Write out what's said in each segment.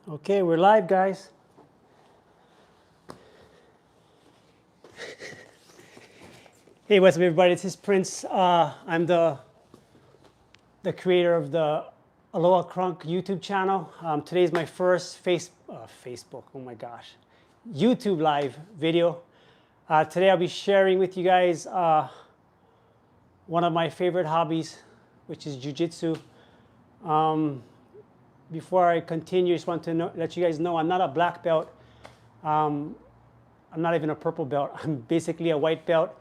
Okay, we're live, guys. Hey, what's up, everybody? This is Prince. I'm the creator of the Aloha Crunk YouTube channel. Today is my first Facebook, oh my gosh, YouTube live video. Today I'll be sharing with you guys one of my favorite hobbies, which is Jiu-Jitsu. Before I continue, I just want to let you guys know I'm not a black belt. I'm not even a purple belt. I'm basically a white belt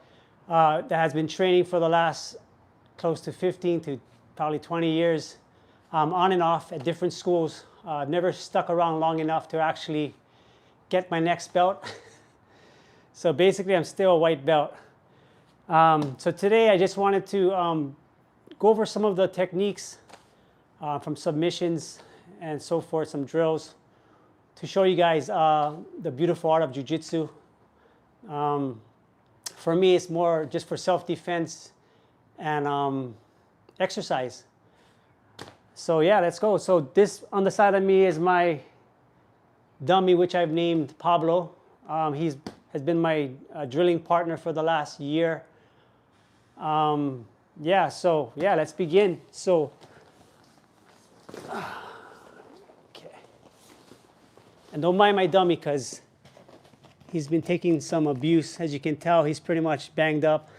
that has been training for the last close to 15 to probably 20 years, on and off at different schools. I've never stuck around long enough to actually get my next belt. So basically, I'm still a white belt. So today, I just wanted to go over some of the techniques from submissions and so forth, some drills, to show you guys the beautiful art of Jiu-Jitsu. For me, it's more just for self-defense and exercise. So yeah, let's go. So this on the side of me is my dummy, which I've named Pablo. Has been my drilling partner for the last year. Yeah, so yeah, let's begin. So, okay. And don't mind my dummy because he's been taking some abuse. As you can tell, he's pretty much banged up.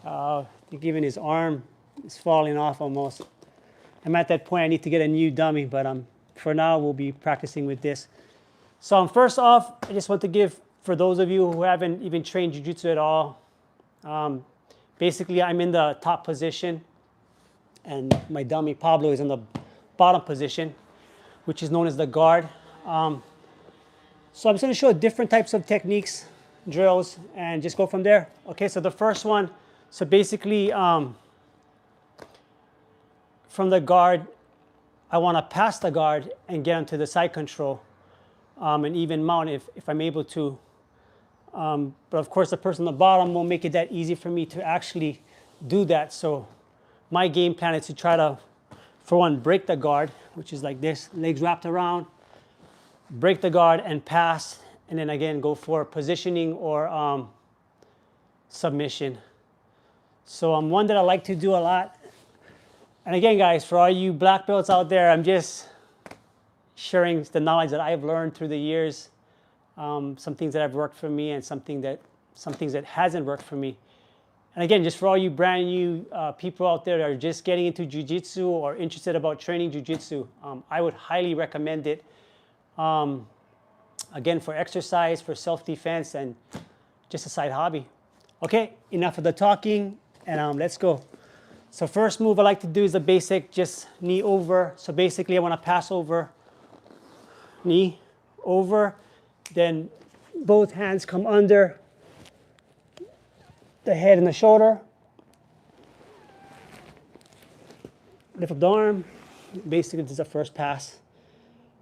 I think even his arm is falling off almost. I'm at that point I need to get a new dummy, but for now we'll be practicing with this. So first off, I just want to give, for those of you who haven't even trained Jiu-Jitsu at all, basically I'm in the top position and my dummy Pablo is in the bottom position, which is known as the guard. So I'm just going to show different types of techniques, drills, and just go from there. Okay, so the first one, so basically from the guard, I want to pass the guard and get into the side control and even mount if I'm able to. But of course, the person on the bottom won't make it that easy for me to actually do that. So my game plan is to try to, for one, break the guard, which is like this, legs wrapped around, break the guard and pass, and then again go for positioning or submission. So one that I like to do a lot. And again, guys, for all you black belts out there, I'm just sharing the knowledge that I've learned through the years. Some things that have worked for me and some things that hasn't worked for me. And again, just for all you brand new people out there that are just getting into Jiu-Jitsu or interested about training Jiu-Jitsu, I would highly recommend it. Again, for exercise, for self-defense, and just a side hobby. Okay, enough of the talking, and let's go. So first move I like to do is the basic, just knee over. So basically I want to pass over, knee over, then both hands come under the head and the shoulder. Lift up the arm. Basically this is the first pass.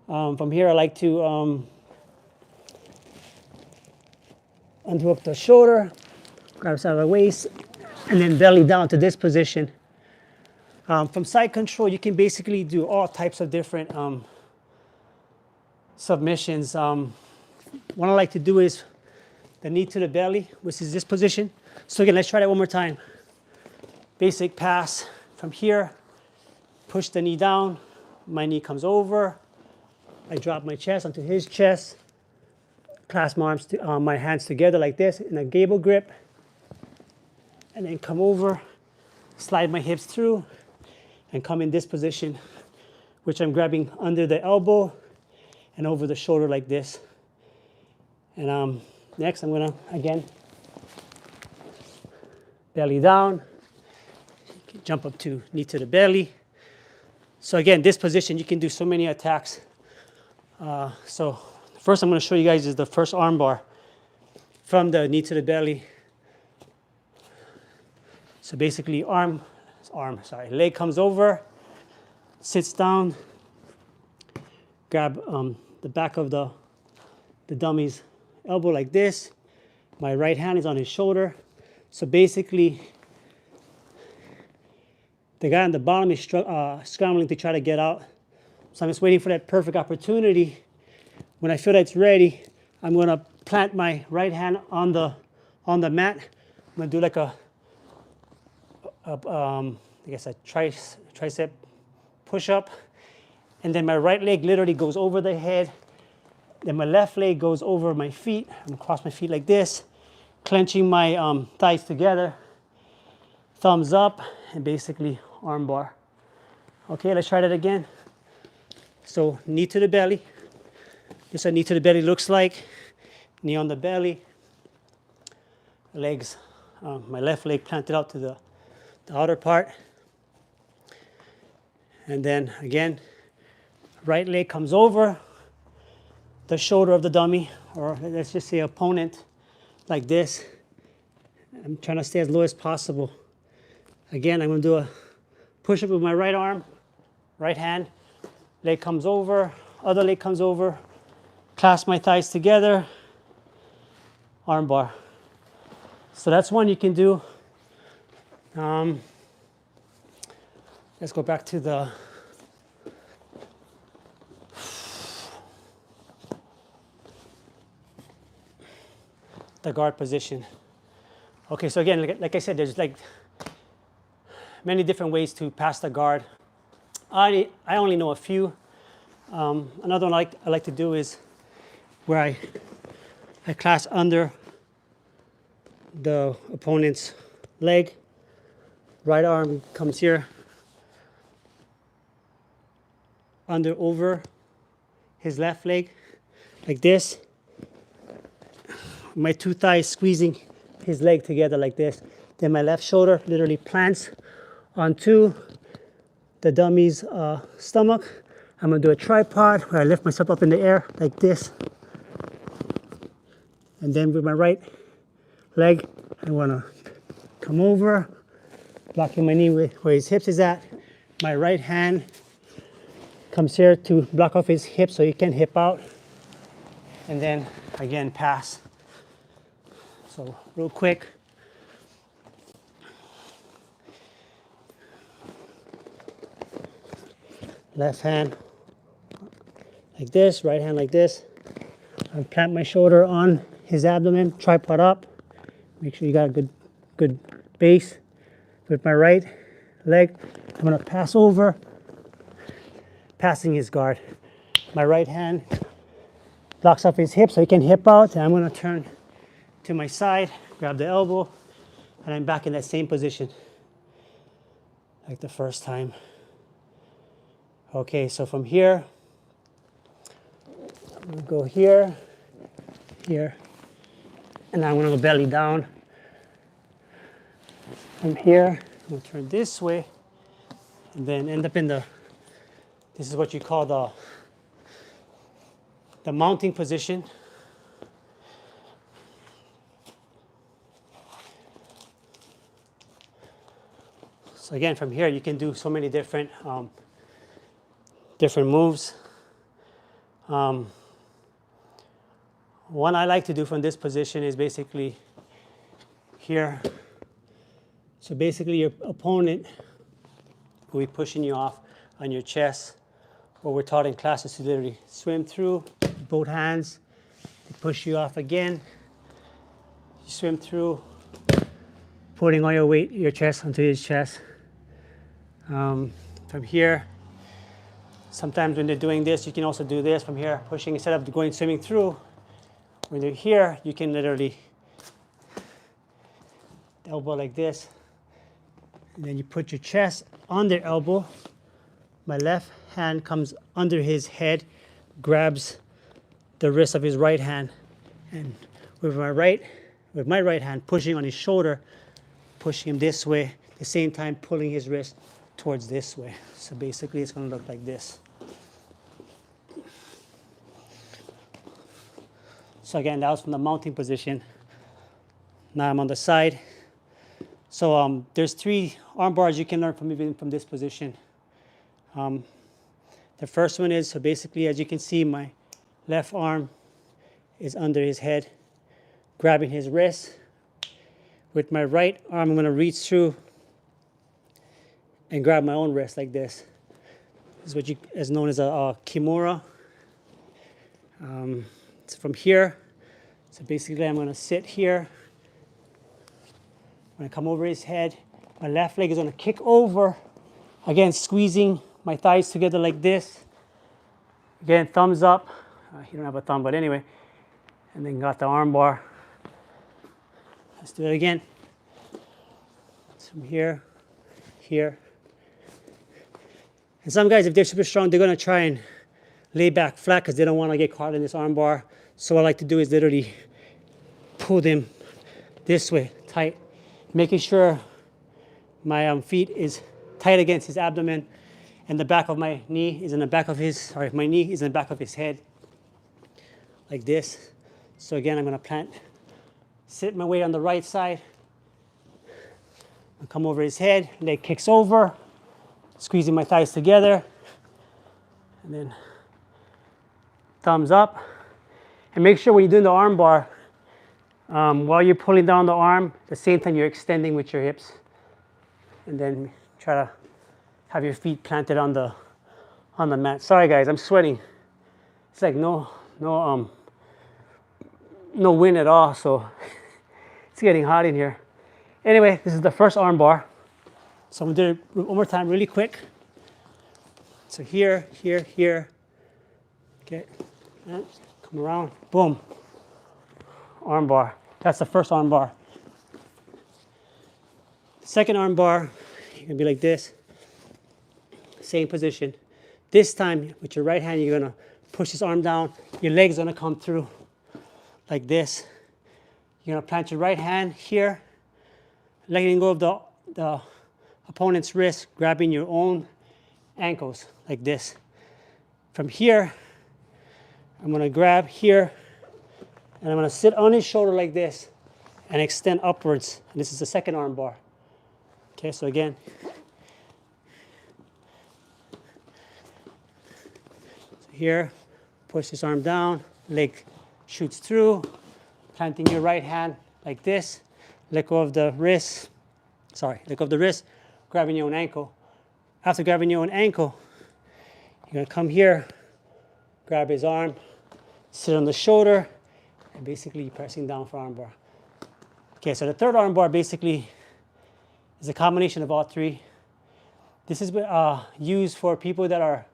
From here I like to undo up the shoulder, grab the side of the waist, and then belly down to this position. From side control, you can basically do all types of different submissions. What I like to do is the knee to the belly, which is this position. So again, let's try that one more time. Basic pass from here, push the knee down, my knee comes over, I drop my chest onto his chest, clasp my hands together like this in a gable grip, and then come over, slide my hips through, and come in this position, which I'm grabbing under the elbow and over the shoulder like this. And next I'm gonna, again, belly down, jump up to knee to the belly. So again, this position, you can do so many attacks. So first I'm gonna show you guys is the first arm bar from the knee to the belly. So basically leg comes over, sits down, grab the back of the dummy's elbow like this. My right hand is on his shoulder. So basically, the guy on the bottom is scrambling to try to get out So I'm just waiting for that perfect opportunity. When I feel that it's ready, I'm going to plant my right hand on the mat. I'm going to do like I guess a tricep push-up. And then my right leg literally goes over the head. Then my left leg goes over my feet. I'm going to cross my feet like this, clenching my thighs together. Thumbs up, and basically arm bar. Okay, let's try that again. So knee to the belly. This is what knee to the belly looks like. Knee on the belly. Legs, my left leg planted out to the outer part. And then again, right leg comes over the shoulder of the dummy, or let's just say opponent, like this. I'm trying to stay as low as possible. Again, I'm going to do a push-up with my right arm, right hand. Leg comes over, other leg comes over. Clasp my thighs together, arm bar. So that's one you can do. Let's go back to the guard position. Okay, so again, like I said, there's like many different ways to pass the guard. I only know a few. Another one I like to do is where I clasp under the opponent's leg. Right arm comes here, under over his left leg, like this. My two thighs squeezing his leg together like this. Then my left shoulder literally plants onto the dummy's stomach. I'm gonna do a tripod where I lift myself up in the air like this. And then with my right leg, I wanna come over, blocking my knee where his hips is at. My right hand comes here to block off his hip so he can hip out. And then again, pass. So real quick. Left hand like this, right hand like this. I plant my shoulder on his abdomen, tripod up. Make sure you got a good base. With my right leg, I'm gonna pass over, passing his guard. My right hand blocks off his hip so he can hip out, and I'm gonna turn to my side, grab the elbow, and I'm back in that same position like the first time. Okay, so from here, I'm gonna go here, here, and I'm gonna go belly down. From here, I'm gonna turn this way, and then end up in this is what you call the mounting position. So again, from here, you can do so many different moves. One I like to do from this position is basically here. So basically your opponent will be pushing you off on your chest. What we're taught in class is to literally swim through both hands. They push you off again. You swim through, putting all your weight, your chest onto his chest. From here, sometimes when they're doing this, you can also do this from here, pushing instead of going swimming through. When they're here, you can literally elbow like this. And then you put your chest on their elbow. My left hand comes under his head, grabs the wrist of his right hand, and with my right hand pushing on his shoulder, pushing him this way, at the same time pulling his wrist towards this way. So basically it's going to look like this. So again, that was from the mounting position. Now I'm on the side. So there's 3 arm bars you can learn from even from this position. The first one is, so basically as you can see, my left arm is under his head, grabbing his wrist. With my right arm, I'm going to reach through and grab my own wrist like this. This is what is known as a kimura. It's from here. So basically I'm going to sit here. I'm going to come over his head. My left leg is going to kick over. Again, squeezing my thighs together like this. Again, thumbs up. You don't have a thumb, but anyway. And then got the arm bar. Let's do it again. It's from here, here. And some guys, if they're super strong, they're going to try and lay back flat because they don't want to get caught in this arm bar. So what I like to do is literally pull them this way, tight, making sure my feet is tight against his abdomen, and the back of my knee is in the back of my knee is in the back of his head, like this. So again, I'm going to sit my weight on the right side, and come over his head, leg kicks over, squeezing my thighs together, and then thumbs up. And make sure when you're doing the arm bar, while you're pulling down the arm, at the same time you're extending with your hips. And then try to have your feet planted on the mat. Sorry guys, I'm sweating. It's like no wind at all, so it's getting hot in here. Anyway, this is the first arm bar. So I'm gonna do it one more time really quick. So here, here, here. Okay, and come around, boom. Arm bar. That's the first arm bar. Second arm bar, you're gonna be like this. Same position. This time, with your right hand, you're gonna push this arm down. Your leg's gonna come through like this. You're gonna plant your right hand here, letting go of the opponent's wrist, grabbing your own ankles like this. From here, I'm gonna grab here, and I'm gonna sit on his shoulder like this and extend upwards. And this is the second arm bar. Okay, so again. So here, push this arm down, leg shoots through, planting your right hand like this, let go of the wrist, let go of the wrist, grabbing your own ankle. After grabbing your own ankle, you're gonna come here, grab his arm, sit on the shoulder, and basically pressing down for arm bar. Okay, so the third arm bar basically is a combination of all three. This is used for people that are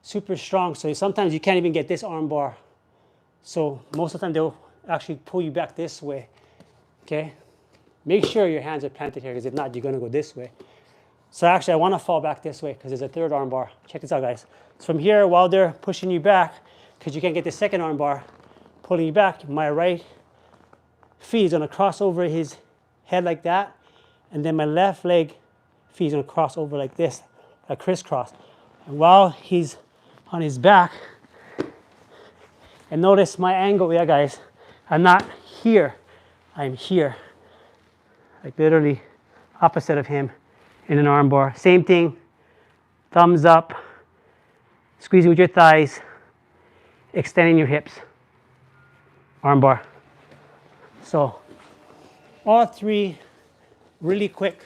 super strong. So sometimes you can't even get this arm bar. So most of the time they'll actually pull you back this way. Okay? Make sure your hands are planted here, because if not, you're gonna go this way. So actually I wanna fall back this way because there's a third arm bar. Check this out, guys. So from here, while they're pushing you back, because you can't get the second arm bar, pulling you back, my right feet is gonna cross over his head like that. And then my left leg feet is gonna cross over like this, a crisscross. And while he's on his back, and notice my angle, yeah guys, I'm not here, I'm here. Like literally opposite of him in an arm bar. Same thing, thumbs up, squeezing with your thighs, extending your hips, arm bar. So all three really quick.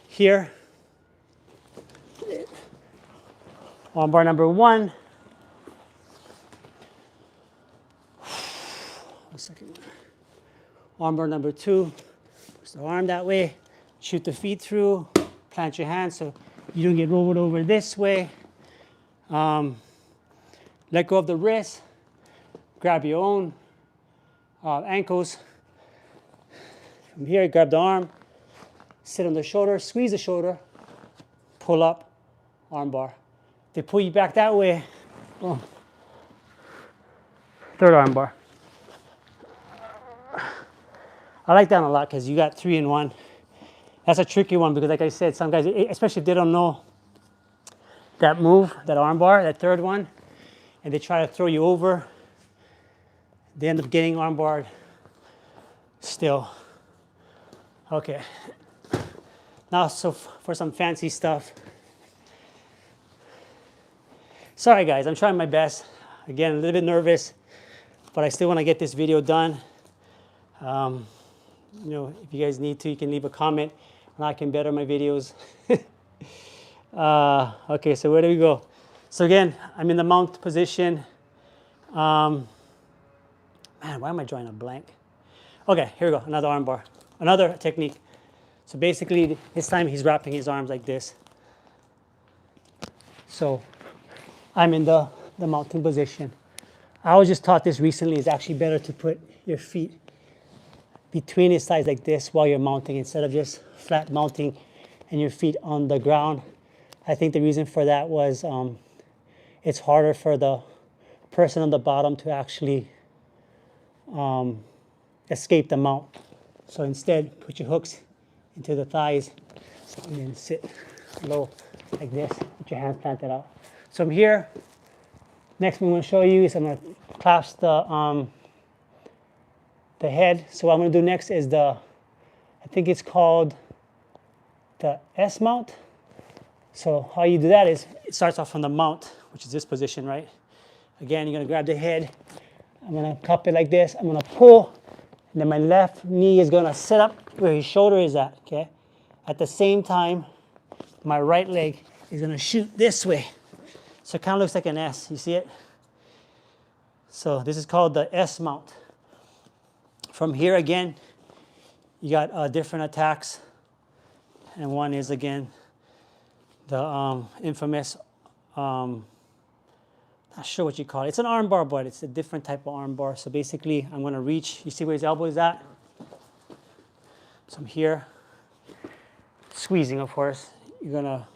Here, arm bar number one. One second. Arm bar number two. Push the arm that way. Shoot the feet through. Plant your hands so you don't get rolled over this way. Let go of the wrist. Grab your own ankles. From here, grab the arm. Sit on the shoulder. Squeeze the shoulder. Pull up. Arm bar. They pull you back that way. Boom. Third arm bar. I like that one a lot because you got 3 in 1. That's a tricky one because, like I said, some guys, especially if they don't know that move, that arm bar, that third one, and they try to throw you over, they end up getting arm barred still. Okay. Now, so for some fancy stuff. Sorry guys, I'm trying my best. Again, a little bit nervous, but I still want to get this video done. You know, if you guys need to, you can leave a comment and I can better my videos. Okay, so where do we go? So again, I'm in the mount position. Man, why am I drawing a blank? Okay, here we go, another arm bar. Another technique. So basically, this time he's wrapping his arms like this. So I'm in the mounting position. I was just taught this recently. It's actually better to put your feet between his thighs like this while you're mounting instead of just flat mounting and your feet on the ground. I think the reason for that was it's harder for the person on the bottom to actually escape the mount. So instead, put your hooks into the thighs and then sit low like this with your hands planted out. So I'm here. Next thing I'm going to show you is I'm going to clasp the head. So what I'm going to do next is I think it's called the S mount. So how you do that is it starts off from the mount, which is this position, right? Again, you're going to grab the head. I'm going to cup it like this. I'm going to pull, and then my left knee is going to sit up where his shoulder is at, okay? At the same time, my right leg is going to shoot this way. So it kind of looks like an S. You see it? So this is called the S mount. From here, again, you got different attacks. And one is, again, the infamous, not sure what you call it. It's an arm bar, but it's a different type of arm bar. So basically, I'm going to reach. You see where his elbow is at? So I'm here, squeezing, of course. You're going to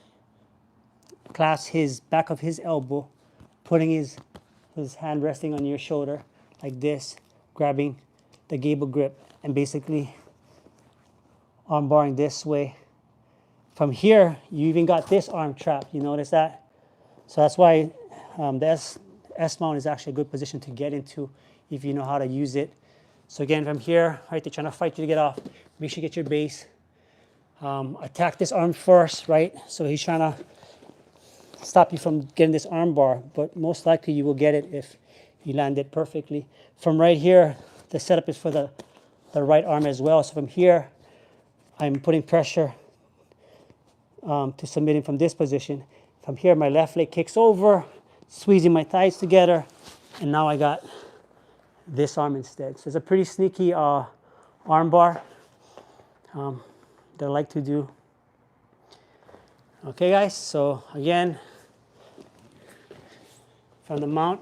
clasp his back of his elbow, putting his hand resting on your shoulder like this, grabbing the gable grip, and basically arm barring this way. From here, you even got this arm trapped. You notice that? So that's why the S mount is actually a good position to get into if you know how to use it. So again, from here, right, they're trying to fight you to get off. Make sure you get your base. Attack this arm first, right? So he's trying to stop you from getting this arm bar, but most likely you will get it if you land it perfectly. From right here, the setup is for the right arm as well. So from here, I'm putting pressure to submit him from this position. From here, my left leg kicks over, squeezing my thighs together, and now I got this arm instead. So it's a pretty sneaky arm bar that I like to do. Okay, guys, so again, from the mount,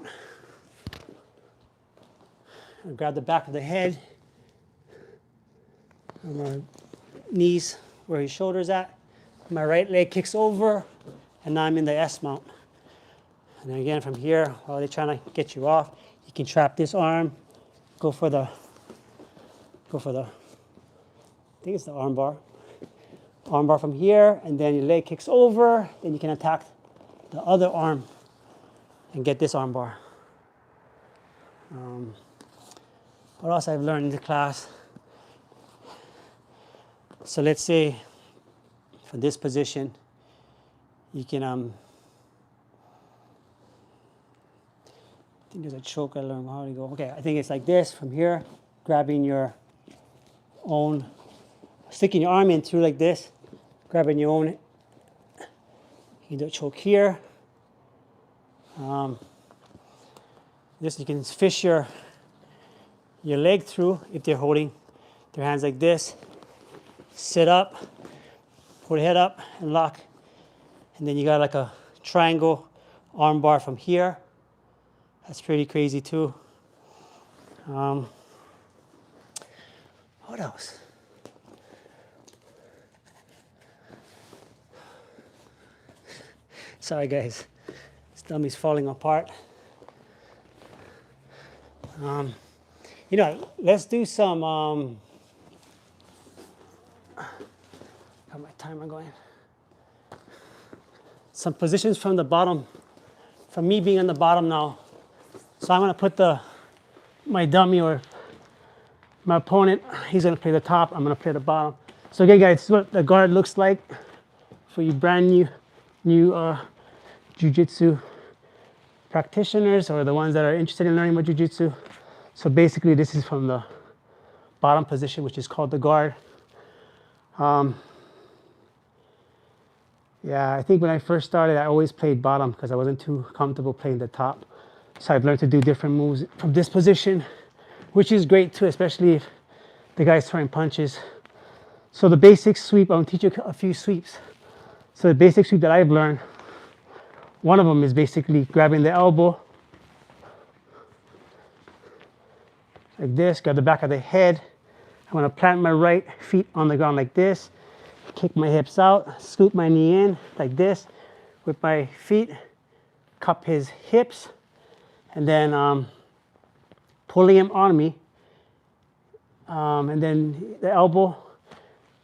I grab the back of the head, on my knees where his shoulder's at. My right leg kicks over, and now I'm in the S mount. And then again, from here, while they're trying to get you off, you can trap this arm, go for the, I think it's the arm bar. Arm bar from here, and then your leg kicks over, then you can attack the other arm and get this arm bar. What else I've learned in the class? So let's say for this position, you can, I think there's a choke I learned how to go. Okay, I think it's like this from here, grabbing your own, sticking your arm in through like this, grabbing your own, you can do a choke here. This, you can fish your leg through if they're holding their hands like this. Sit up, put your head up and lock. And then you got like a triangle arm bar from here. That's pretty crazy too. What else? Sorry guys, this dummy's falling apart. You know, let's do some, got my timer going. Some positions from the bottom, from me being on the bottom now. So I'm gonna put my dummy or my opponent, he's gonna play the top, I'm gonna play the bottom. So again guys, this is what the guard looks like for you brand new Jiu-Jitsu practitioners or the ones that are interested in learning about Jiu-Jitsu. So basically this is from the bottom position, which is called the guard. Yeah, I think when I first started, I always played bottom because I wasn't too comfortable playing the top. So I've learned to do different moves from this position, which is great too, especially if the guy's throwing punches. So the basic sweep, I'll teach you a few sweeps. So the basic sweep that I've learned, one of them is basically grabbing the elbow like this, grab the back of the head. I'm gonna plant my right feet on the ground like this, kick my hips out, scoop my knee in like this with my feet, cup his hips, and then pulling him on me. And then the elbow,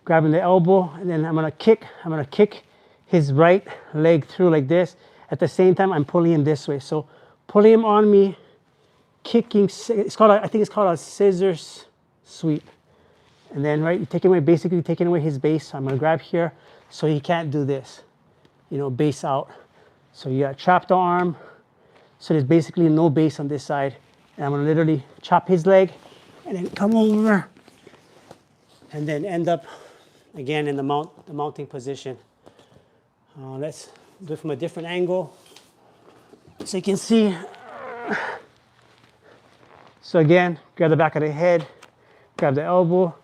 grabbing the elbow, and then I'm gonna kick his right leg through like this. At the same time, I'm pulling him this way. So pulling him on me, kicking, I think it's called a scissors sweep. And then, right, you're taking away, basically taking away his base. So I'm gonna grab here so he can't do this, you know, base out. So you got trap the arm. So there's basically no base on this side. And I'm gonna literally chop his leg and then come over and then end up again in the mounting position. Let's do it from a different angle so you can see. So again, grab the back of the head, grab the elbow,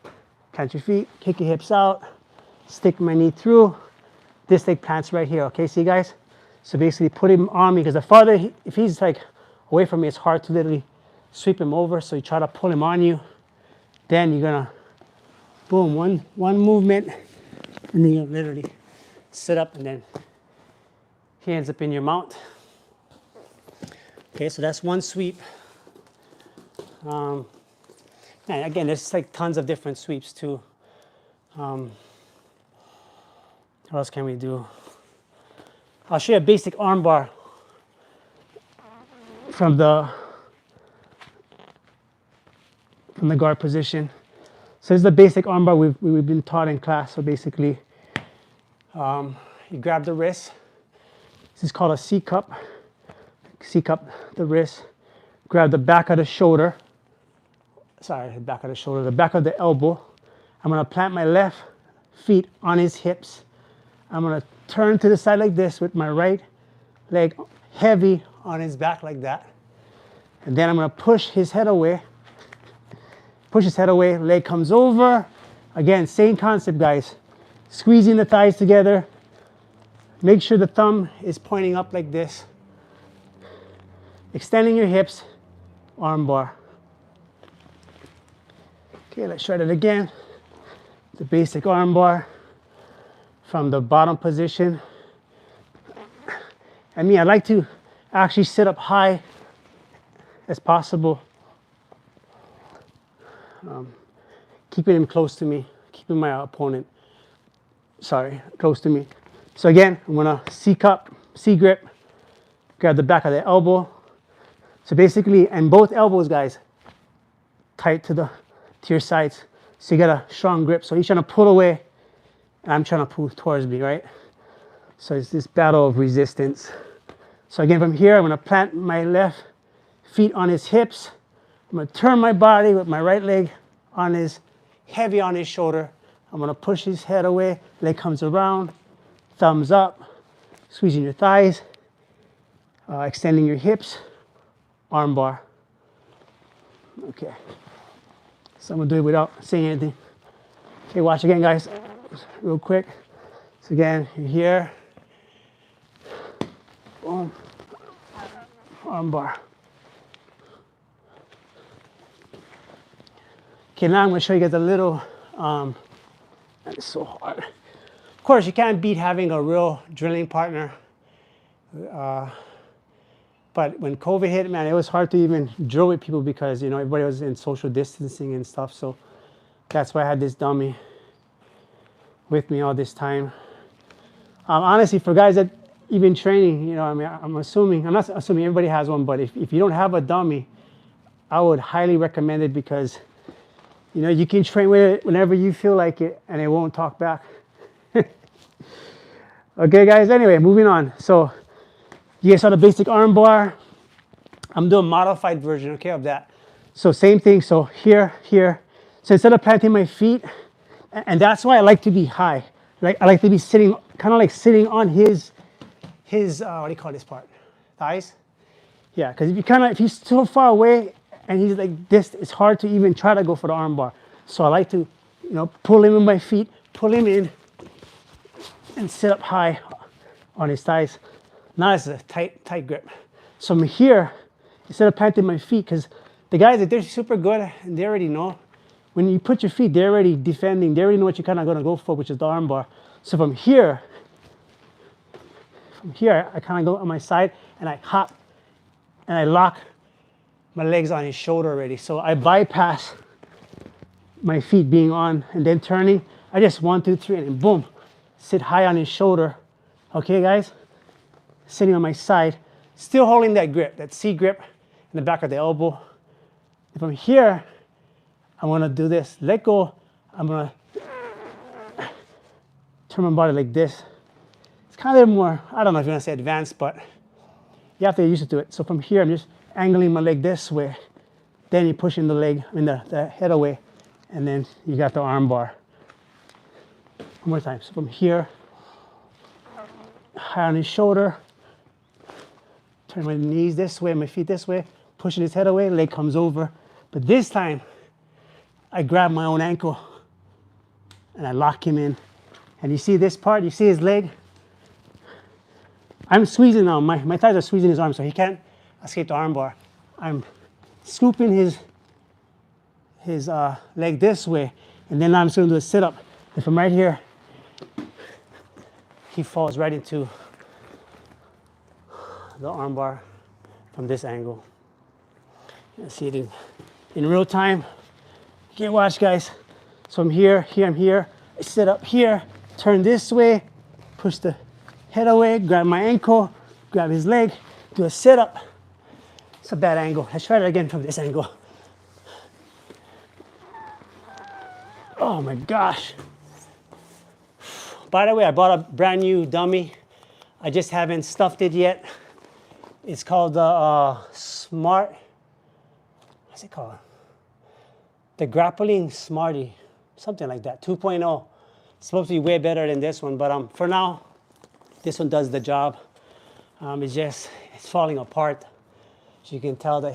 plant your feet, kick your hips out, stick my knee through. This leg plants right here, okay, see guys? So basically put him on me, because the farther, if he's like away from me, it's hard to literally sweep him over. So you try to pull him on you. Then you're gonna, boom, one movement, and then you literally sit up, and then he ends up in your mount. Okay, so that's one sweep. And again, there's like tons of different sweeps too. What else can we do? I'll show you a basic armbar from the guard position. So this is the basic armbar we've been taught in class. So basically, you grab the wrist. This is called a C cup. C cup the wrist. Grab the back of the shoulder. Sorry, the back of the shoulder, the back of the elbow. I'm gonna plant my left feet on his hips. I'm gonna turn to the side like this with my right leg heavy on his back like that. And then I'm gonna push his head away. Push his head away, leg comes over. Again, same concept, guys. Squeezing the thighs together. Make sure the thumb is pointing up like this. Extending your hips, arm bar. Okay, let's try that again. The basic arm bar from the bottom position. I mean, I like to actually sit up high as possible. Keeping him close to me, keeping my opponent, close to me. So again, I'm gonna C cup, C grip, grab the back of the elbow. So basically, and both elbows, guys, tight to your sides. So you got a strong grip. So he's trying to pull away, and I'm trying to pull towards me, right? So it's this battle of resistance. So again, from here, I'm gonna plant my left feet on his hips. I'm gonna turn my body with my right leg heavy on his shoulder. I'm gonna push his head away, leg comes around, thumbs up, squeezing your thighs, extending your hips, arm bar. Okay. So I'm gonna do it without saying anything. Okay, watch again, guys, real quick. So again, you're here, boom, arm bar. Okay, now I'm going to show you guys a little, it's so hard. Of course, you can't beat having a real drilling partner. But when COVID hit, man, it was hard to even drill with people because, you know, everybody was in social distancing and stuff. So that's why I had this dummy with me all this time. Honestly, for guys that even training, you know, I mean, I'm not assuming everybody has one, but if you don't have a dummy, I would highly recommend it because, you know, you can train with it whenever you feel like it and it won't talk back. Okay, guys, anyway, moving on. So you guys saw the basic arm bar. I'm doing a modified version, okay, of that. So same thing, so here. So instead of planting my feet, and that's why I like to be high. Like I like to be sitting kind of like sitting on his what do you call this part? Thighs? Yeah, because if he's so far away and he's like this, it's hard to even try to go for the arm bar. So I like to, pull him in my feet, pull him in, and sit up high on his thighs. Now it's a tight grip. So I'm here, instead of planting my feet, because the guys, they're super good and they already know. When you put your feet, they're already defending. They already know what you're kind of going to go for, which is the arm bar. So from here, I kind of go on my side and I hop and I lock my legs on his shoulder already. So I bypass my feet being on and then turning. I just 1, 2, 3, and then boom, sit high on his shoulder. Okay, guys? Sitting on my side, still holding that grip, that C grip in the back of the elbow. If I'm here, I want to do this. Let go. I'm going to turn my body like this. It's kind of more, I don't know if you want to say advanced, but you have to get used to it. So from here, I'm just angling my leg this way. Then you're pushing the head away. And then you got the arm bar. One more time. So from here, high on his shoulder. Turn my knees this way, my feet this way. Pushing his head away, leg comes over. But this time, I grab my own ankle. And I lock him in. And you see this part? You see his leg? I'm squeezing now. My thighs are squeezing his arm, so he can't escape the arm bar. I'm scooping his leg this way, and then I'm just going to do a sit-up. And from right here, he falls right into the arm bar from this angle. You see it in real time. You can watch, guys. So I'm here, I'm here. I sit up here, turn this way, push the head away, grab my ankle, grab his leg, do a sit-up. It's a bad angle. Let's try it again from this angle. Oh my gosh. By the way, I bought a brand new dummy. I just haven't stuffed it yet. It's called the Smart, what's it called? The Grappling Smarty, something like that, 2.0. It's supposed to be way better than this one, but for now, this one does the job. It's falling apart. So you can tell the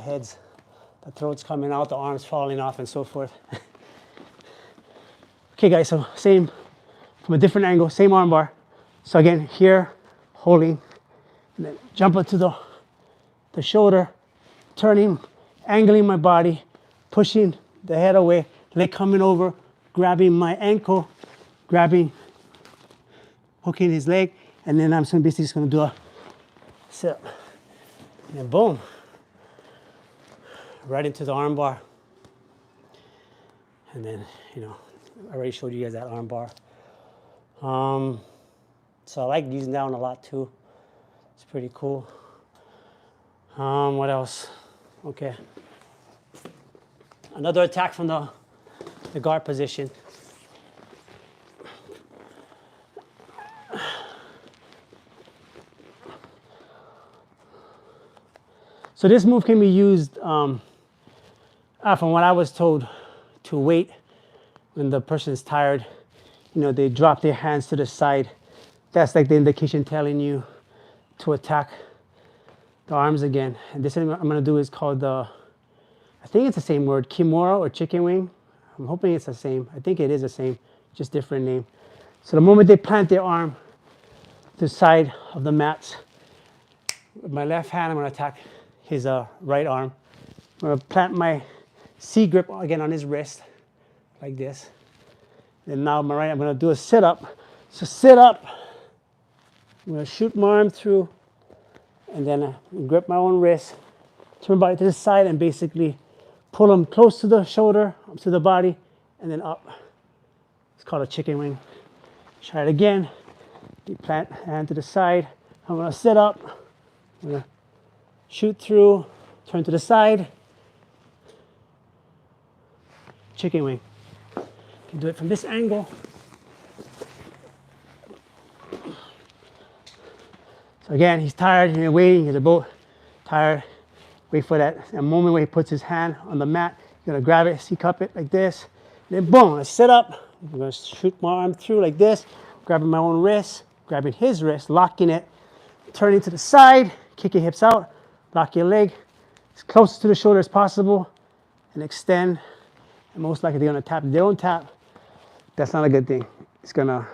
throat's coming out, the arms falling off and so forth. Okay guys, so same, from a different angle, same arm bar. So again, here, holding, and then jump up to the shoulder, turning, angling my body, pushing the head away, leg coming over, grabbing my ankle, hooking his leg, and then I'm basically just gonna do a sit-up. And then boom, right into the arm bar. And then, I already showed you guys that arm bar. So I like using that one a lot too. It's pretty cool. What else? Okay. Another attack from the guard position. So this move can be used, from what I was told, to wait when the person is tired. They drop their hands to the side. That's like the indication telling you to attack the arms again. And this thing I'm going to do is called I think it's the same word, kimura or chicken wing. I'm hoping it's the same. I think it is the same, just different name. So the moment they plant their arm to the side of the mats, with my left hand, I'm going to attack his right arm. I'm going to plant my C grip again on his wrist, like this. And now my right, I'm going to do a sit-up. So sit up. I'm going to shoot my arm through, and then grip my own wrist, turn my body to the side, and basically pull them close to the shoulder, up to the body, and then up. It's called a chicken wing. Try it again. You plant hand to the side. I'm going to sit up. I'm going to shoot through, turn to the side. Chicken wing. You can do it from this angle. So again, he's tired, he's waiting, they're both tired. Wait for that moment where he puts his hand on the mat. You're gonna grab it, C-cup it like this. And then boom, I sit up. I'm gonna shoot my arm through like this, grabbing my own wrist, grabbing his wrist, locking it, turning to the side, kick your hips out, lock your leg as close to the shoulder as possible, and extend. And most likely they're gonna tap. If they don't tap, that's not a good thing. It's gonna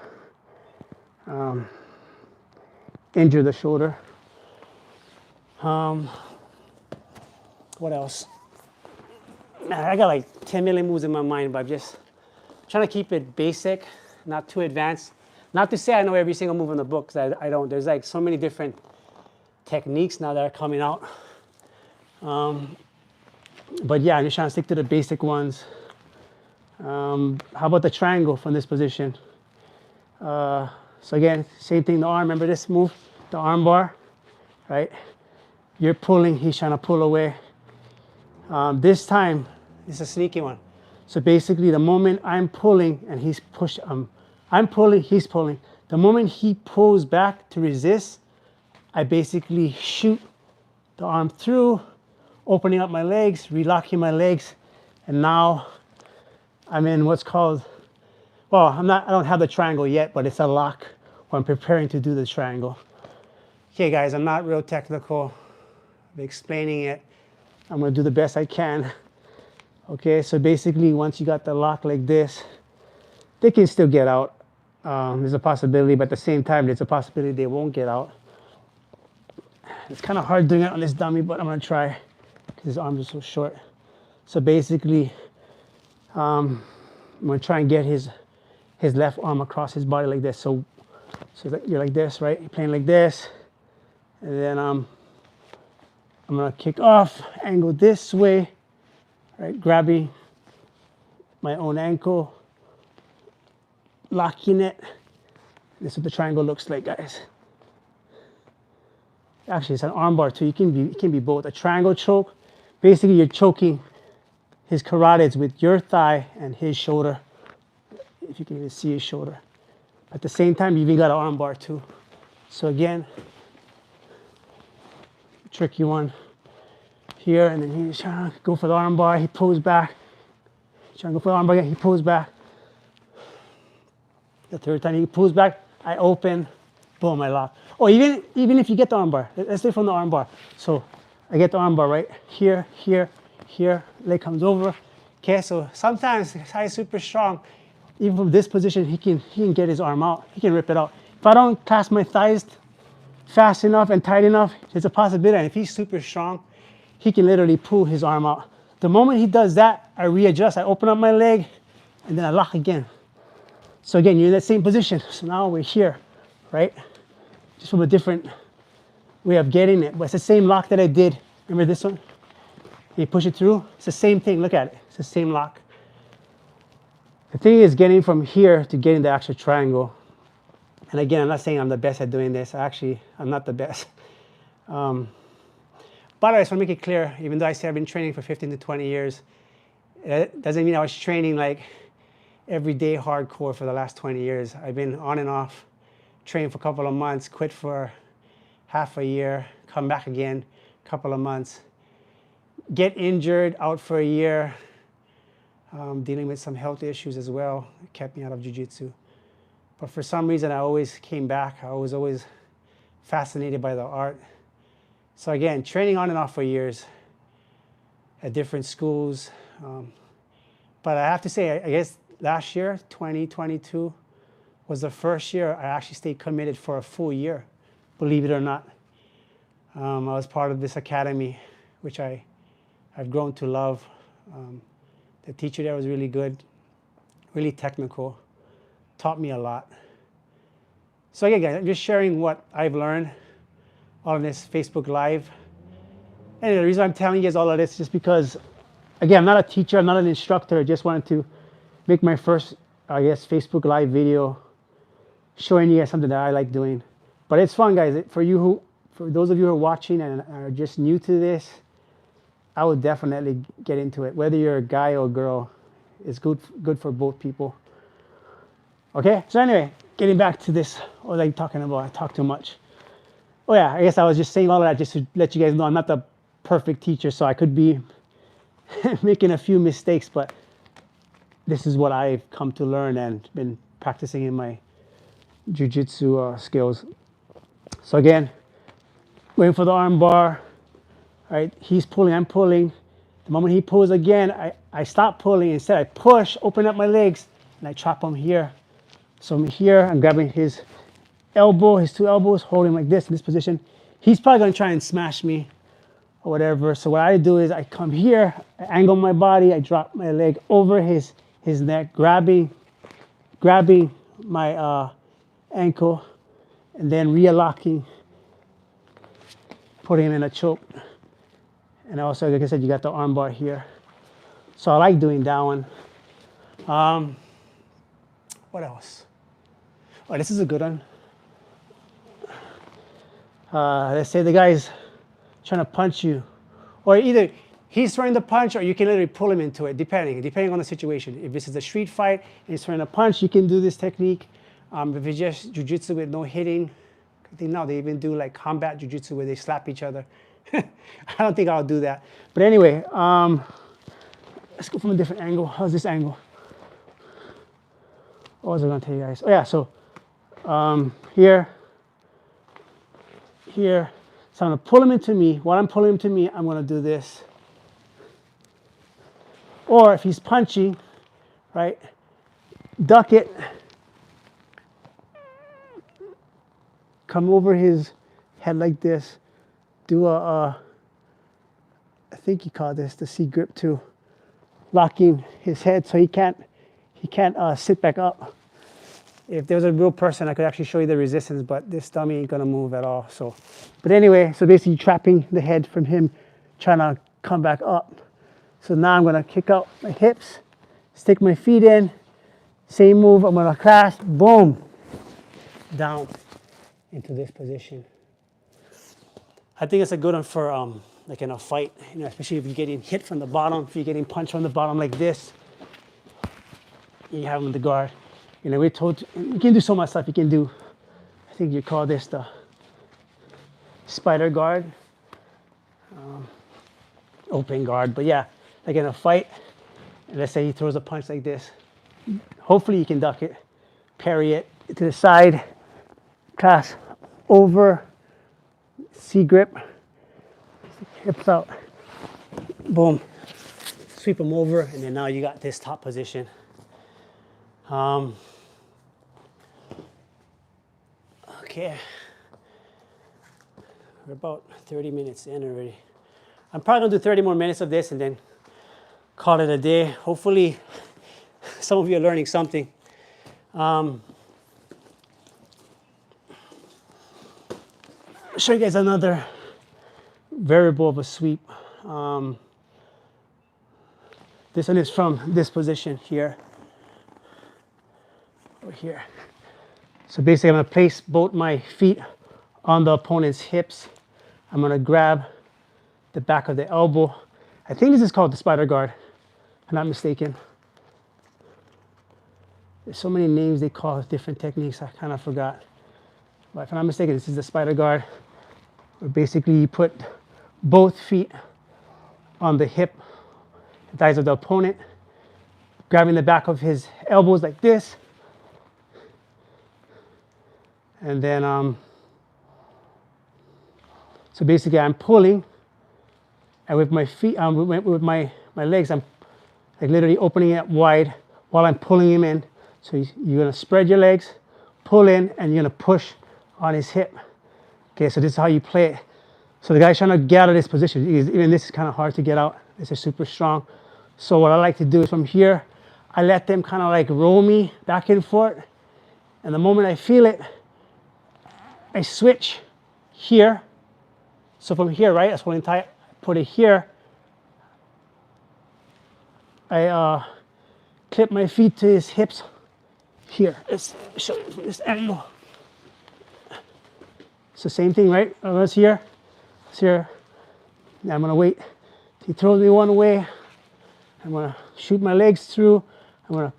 injure the shoulder. What else? Man, I got like 10 million moves in my mind, but I'm just trying to keep it basic, not too advanced. Not to say I know every single move in the book, because I don't. There's like so many different techniques now that are coming out. But yeah, I'm just trying to stick to the basic ones. How about the triangle from this position? So again, same thing, the arm. Remember this move? The arm bar, right? You're pulling, he's trying to pull away. This time, it's a sneaky one. So basically, the moment I'm pulling and he's I'm pulling, he's pulling. The moment he pulls back to resist, I basically shoot the arm through, opening up my legs, relocking my legs, and now I'm in what's called, well, I don't have the triangle yet, but it's a lock where I'm preparing to do the triangle. Okay, guys, I'm not real technical. I'm explaining it. I'm gonna do the best I can. Okay, so basically, once you got the lock like this, they can still get out. There's a possibility, but at the same time, there's a possibility they won't get out. It's kind of hard doing it on this dummy, but I'm gonna try because his arms are so short. So basically, I'm gonna try and get his left arm across his body like this. So you're like this, right? You're playing like this, and then I'm gonna kick off, angle this way, right? Grabbing my own ankle, locking it. This is what the triangle looks like, guys. Actually, it's an arm bar too. It can be both. A triangle choke. Basically, you're choking his carotids with your thigh and his shoulder. If you can even see his shoulder. At the same time, you even got an arm bar too. So again, tricky one here, and then he's trying to go for the arm bar. He pulls back. He's trying to go for the arm bar again. He pulls back. The third time he pulls back, I open, boom, I lock. Or even if you get the arm bar, let's say from the arm bar. So I get the arm bar right here, here, here. Leg comes over. Okay, so sometimes this guy is super strong. Even from this position, he can get his arm out. He can rip it out. If I don't clasp my thighs fast enough and tight enough, there's a possibility. And if he's super strong, he can literally pull his arm out. The moment he does that, I readjust. I open up my leg, and then I lock again. So again, you're in that same position. So now we're here, right? Just from a different way of getting it. But it's the same lock that I did. Remember this one? You push it through. It's the same thing. Look at it. It's the same lock. The thing is getting from here to getting the actual triangle. And again, I'm not saying I'm the best at doing this. Actually, I'm not the best. But I just want to make it clear, even though I say I've been training for 15 to 20 years, it doesn't mean I was training like every day hardcore for the last 20 years. I've been on and off, trained for a couple of months, quit for half a year, come back again, couple of months, get injured, out for a year, dealing with some health issues as well. It kept me out of jiu-jitsu. But for some reason, I always came back. I was always fascinated by the art. So again, training on and off for years at different schools. But I have to say, I guess last year, 2022, was the first year I actually stayed committed for a full year, believe it or not. I was part of this academy, which I've grown to love. The teacher there was really good, really technical, taught me a lot. So again, guys, I'm just sharing what I've learned on this Facebook Live. And the reason I'm telling you guys all of this is just because, again, I'm not a teacher, I'm not an instructor. I just wanted to make my first, I guess, Facebook Live video showing you guys something that I like doing. But it's fun, guys. For those of you who are watching and are just new to this, I would definitely get into it. Whether you're a guy or a girl, it's good for both people. Okay, so anyway, getting back to this, what was I talking about? I talk too much. Oh yeah, I guess I was just saying all of that just to let you guys know I'm not the perfect teacher, so I could be making a few mistakes, but this is what I've come to learn and been practicing in my jiu-jitsu skills. So again, waiting for the arm bar, right? He's pulling, I'm pulling. The moment he pulls again, I stop pulling. Instead, I push, open up my legs, and I chop him here. So I'm here, I'm grabbing his elbow, his two elbows, holding him like this in this position. He's probably gonna try and smash me or whatever. So what I do is I come here, I angle my body, I drop my leg over his neck, grabbing my ankle, and then re-locking, putting him in a choke. And also, like I said, you got the arm bar here. So I like doing that one. What else? Oh, this is a good one. Let's say the guy's trying to punch you, or either he's throwing the punch, or you can literally pull him into it, depending on the situation. If this is a street fight and he's throwing a punch, you can do this technique. If it's just jiu-jitsu with no hitting, I think now they even do like combat jiu-jitsu where they slap each other. I don't think I'll do that. But anyway, let's go from a different angle. How's this angle? What was I going to tell you guys? Oh yeah, so here. So I'm going to pull him into me. While I'm pulling him to me, I'm going to do this. Or if he's punching, right, duck it, come over his head like this, do I think you call this the C grip too, locking his head so he can't sit back up. If there was a real person, I could actually show you the resistance, but this dummy ain't gonna move at all. So, but anyway, so basically trapping the head from him trying to come back up. So now I'm gonna kick out my hips, stick my feet in, same move, I'm gonna clasp, boom, down into this position. I think it's a good one for like in a fight, you know, especially if you're getting hit from the bottom, if you're getting punched from the bottom like this, you have him in the guard. You know, we're told you can do so much stuff. You can do, I think you call this the spider guard, open guard. But yeah, like in a fight, let's say he throws a punch like this. Hopefully you can duck it, parry it to the side, clasp over, C grip, hips out, boom, sweep them over, and then now you got this top position. Okay, we're about 30 minutes in already. I'm probably gonna do 30 more minutes of this and then call it a day. Hopefully some of you are learning something. I'll show you guys another variable of a sweep. This one is from this position here, over here. So basically I'm gonna place both my feet on the opponent's hips. I'm gonna grab the back of the elbow. I think this is called the spider guard, if I'm not mistaken. There's so many names they call different techniques, I kind of forgot. But if I'm not mistaken, this is the spider guard, where basically you put both feet on the hip, the thighs of the opponent, grabbing the back of his elbows like this. And then, so basically I'm pulling, and with my feet, with my legs, I'm like literally opening it wide while I'm pulling him in. So you're gonna spread your legs, pull in, and you're gonna push on his hip. Okay, so this is how you play it. So the guy's trying to get out of this position. Even this is kind of hard to get out. This is super strong. So what I like to do is from here, I let them kind of like roll me back and forth. And the moment I feel it, I switch here. So from here, right, that's holding tight, put it here. I clip my feet to his hips here. Let's show you from this angle. It's the same thing, right? It's here, it's here. Now I'm gonna wait. He throws me one way. I'm gonna shoot my legs through. I'm gonna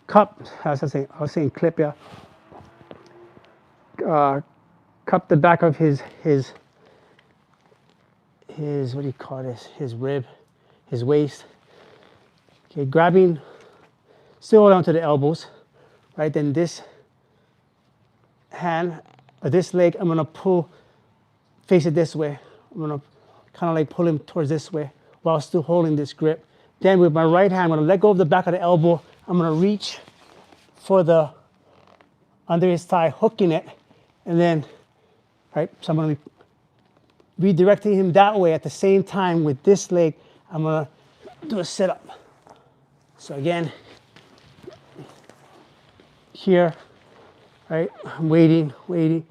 cup, as I was saying clip, yeah. Cup the back of his what do you call this? His rib, his waist. Okay, grabbing, still down to the elbows, right? Then this hand, or this leg, I'm gonna pull, face it this way. I'm gonna kind of like pull him towards this way while still holding this grip. Then with my right hand, I'm gonna let go of the back of the elbow. I'm gonna reach for the, under his thigh, hooking it, and then, right, so I'm gonna be redirecting him that way. At the same time with this leg, I'm gonna do a sit-up. So again, here, right, I'm waiting,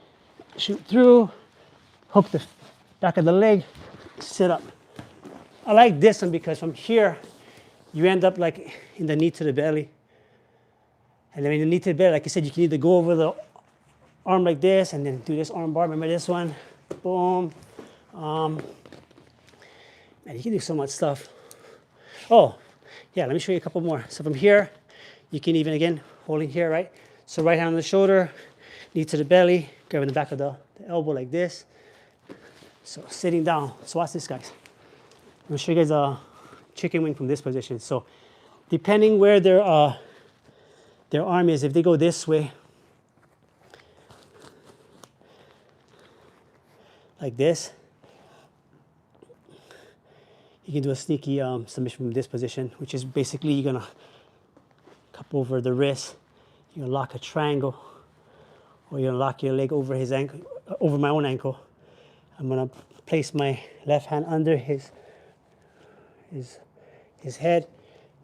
shoot through, hook the back of the leg, sit up. I like this one because from here, you end up like in the knee to the belly. And then in the knee to the belly, like I said, you can either go over the arm like this and then do this arm bar. Remember this one? Boom. Man, you can do so much stuff. Oh, yeah, let me show you a couple more. So from here, you can even, again, holding here, right? So right hand on the shoulder, knee to the belly, grabbing the back of the elbow like this. So sitting down. So watch this, guys. I'm gonna show you guys a chicken wing from this position. So depending where their arm is, if they go this way, like this, you can do a sneaky submission from this position, which is basically you're gonna cup over the wrist, you're gonna lock a triangle, or you're gonna lock your leg over his ankle, over my own ankle. I'm gonna place my left hand under his head.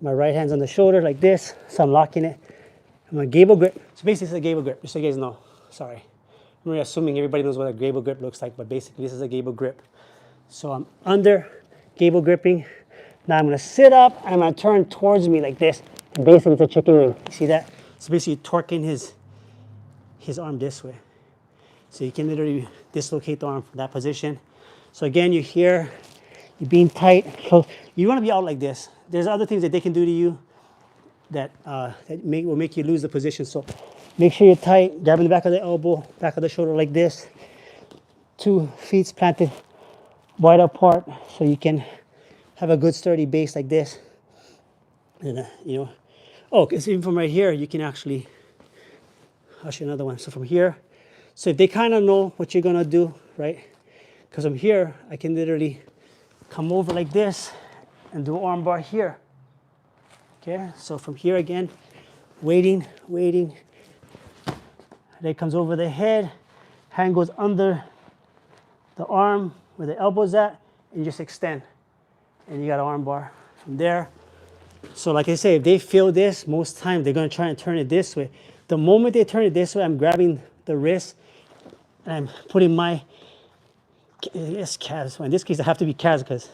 My right hand's on the shoulder like this, so I'm locking it. I'm gonna gable grip. So basically, this is a gable grip, just so you guys know. Sorry. I'm really assuming everybody knows what a gable grip looks like, but basically, this is a gable grip. So I'm under, gable gripping. Now I'm gonna sit up, and I'm gonna turn towards me like this. And basically, it's a chicken wing. You see that? So basically, torquing his arm this way. So you can literally dislocate the arm from that position. So again, you're here, you're being tight. So you want to be out like this. There's other things that they can do to you that, will make you lose the position. So make sure you're tight, grabbing the back of the elbow, back of the shoulder like this. 2 feet planted wide apart so you can have a good sturdy base like this. And, oh, because even from right here, you can actually, I'll show you another one. So from here, so if they kind of know what you're gonna do, right? Because from here, I can literally come over like this and do arm bar here. Okay, so from here again, waiting. Leg comes over the head, hand goes under the arm where the elbow's at, and just extend. And you got an arm bar from there. So like I say, if they feel this, most times they're gonna try and turn it this way. The moment they turn it this way, I'm grabbing the wrist and I'm putting my, calves. In this case, I have to be calves because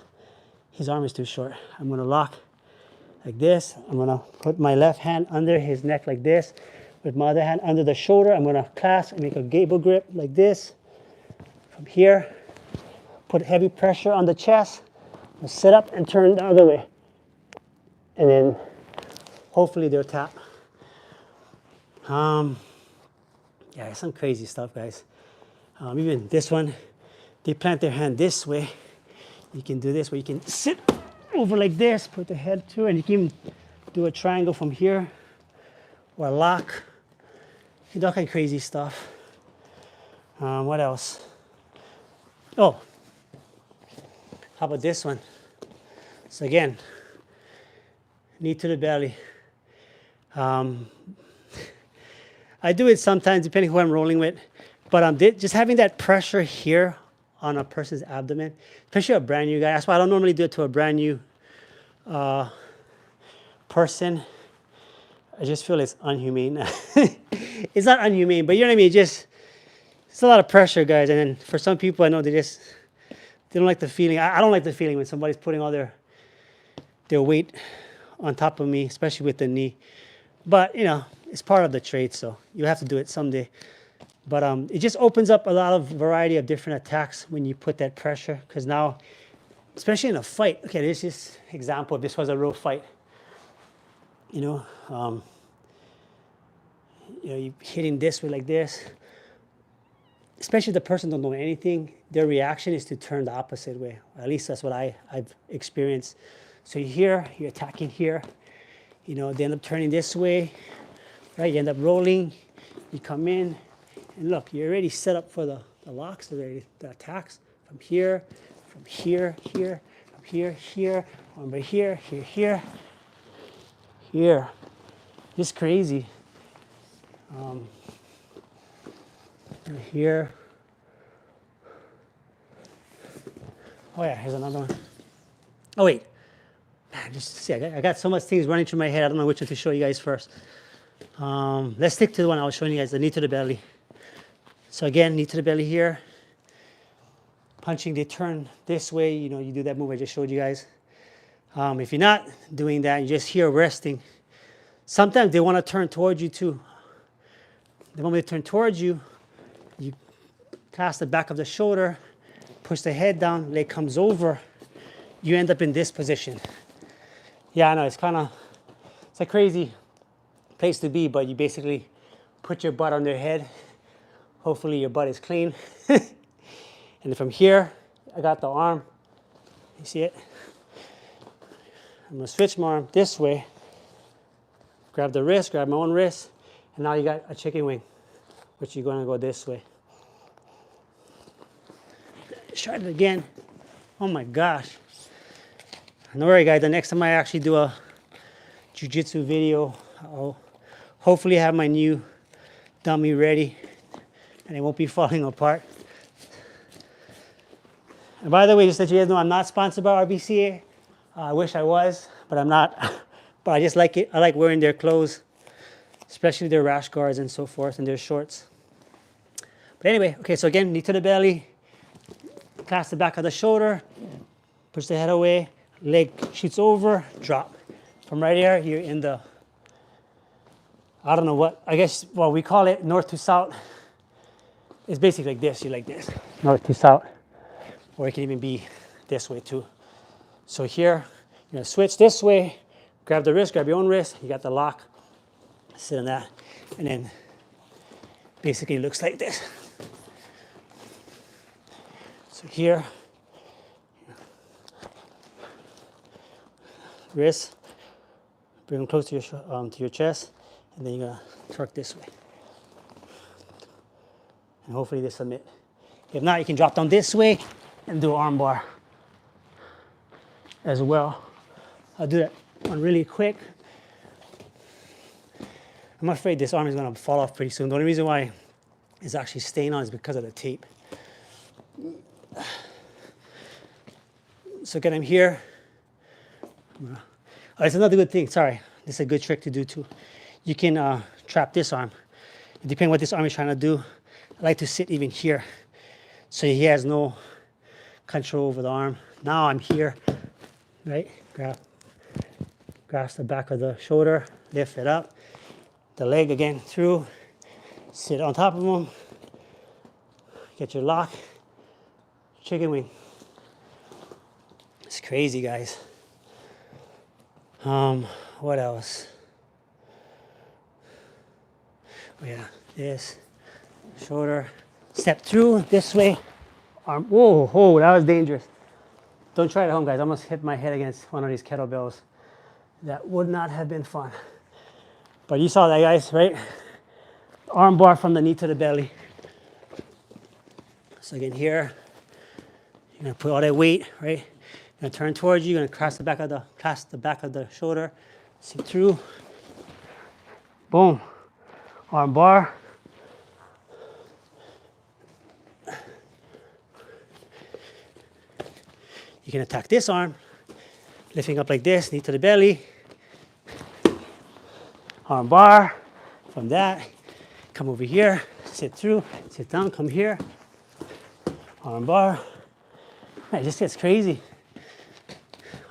his arm is too short. I'm gonna lock like this. I'm gonna put my left hand under his neck like this. With my other hand under the shoulder, I'm gonna clasp and make a gable grip like this. From here, put heavy pressure on the chest. I'm gonna sit up and turn the other way. And then hopefully they'll tap. Yeah, some crazy stuff, guys. Even this one, they plant their hand this way. You can do this where you can sit over like this, put the head through, and you can do a triangle from here, or a lock. You can do all kind of crazy stuff. What else? Oh, how about this one? So again, knee to the belly. I do it sometimes depending who I'm rolling with, but just having that pressure here on a person's abdomen, especially a brand new guy. That's why I don't normally do it to a brand new person. I just feel it's unhumane. It's not unhumane, but you know what I mean? It's a lot of pressure, guys. And then for some people, I know they don't like the feeling. I don't like the feeling when somebody's putting all their weight on top of me, especially with the knee. But, it's part of the trade, so you have to do it someday. But it just opens up a lot of variety of different attacks when you put that pressure. Because now, especially in a fight, okay, this is example if this was a real fight. You hitting this way like this. Especially if the person don't know anything, their reaction is to turn the opposite way. At least that's what I've experienced. So you're attacking here. They end up turning this way, right? You end up rolling, you come in, And look, you're already set up for the locks already, the attacks from here, here, from here, over here, here. Just crazy. Here. Oh yeah, here's another one. Oh wait, man, just see, I got so much things running through my head. I don't know which one to show you guys first. Let's stick to the one I was showing you guys, the knee to the belly. So again, knee to the belly here. Punching, they turn this way. You know, you do that move I just showed you guys. If you're not doing that, you're just here resting. Sometimes they want to turn towards you too. The moment they turn towards you, you clasp the back of the shoulder, push the head down, leg comes over. You end up in this position. Yeah, I know, it's a crazy place to be, but you basically put your butt on their head. Hopefully your butt is clean. And from here, I got the arm. You see it? I'm gonna switch my arm this way. Grab the wrist, grab my own wrist, and now you got a chicken wing, which you're gonna go this way. Let's try it again. Oh my gosh. Don't worry guys, the next time I actually do a jiu-jitsu video, I'll hopefully have my new dummy ready and it won't be falling apart. And by the way, just to let you guys know, I'm not sponsored by RBCA. I wish I was, but I'm not. But I just like it. I like wearing their clothes, especially their rash guards and so forth, and their shorts. But anyway, okay, so again, knee to the belly, clasp the back of the shoulder, push the head away, leg shoots over, drop. From right here, you're in the, I don't know what, I guess, well, we call it north to south. It's basically like this, you're like this, north to south. Or it can even be this way too. So here, you're gonna switch this way, grab the wrist, grab your own wrist, you got the lock, sit on that, and then basically it looks like this. So here, wrist, bring them close to your chest, and then you're gonna torque this way. And hopefully they submit. If not, you can drop down this way and do arm bar as well. I'll do that one really quick. I'm afraid this arm is gonna fall off pretty soon. The only reason why it's actually staying on is because of the tape. So again, I'm here. Oh, it's another good thing, sorry. This is a good trick to do too. You can trap this arm. Depending on what this arm is trying to do, I like to sit even here. So he has no control over the arm. Now I'm here, right? Grasp the back of the shoulder, lift it up. The leg again through, sit on top of him. Get your lock, chicken wing. It's crazy, guys. What else? Oh yeah, this, shoulder, step through this way, arm, whoa, that was dangerous. Don't try it at home, guys. I almost hit my head against one of these kettlebells. That would not have been fun. But you saw that, guys, right? Arm bar from the knee to the belly. So again, here, you're gonna put all that weight, right? You're gonna turn towards you, you're gonna clasp the back of the shoulder, sit through, boom, arm bar. You can attack this arm, lifting up like this, knee to the belly, arm bar. From that, come over here, sit through, sit down, come here, arm bar. Man, it just gets crazy.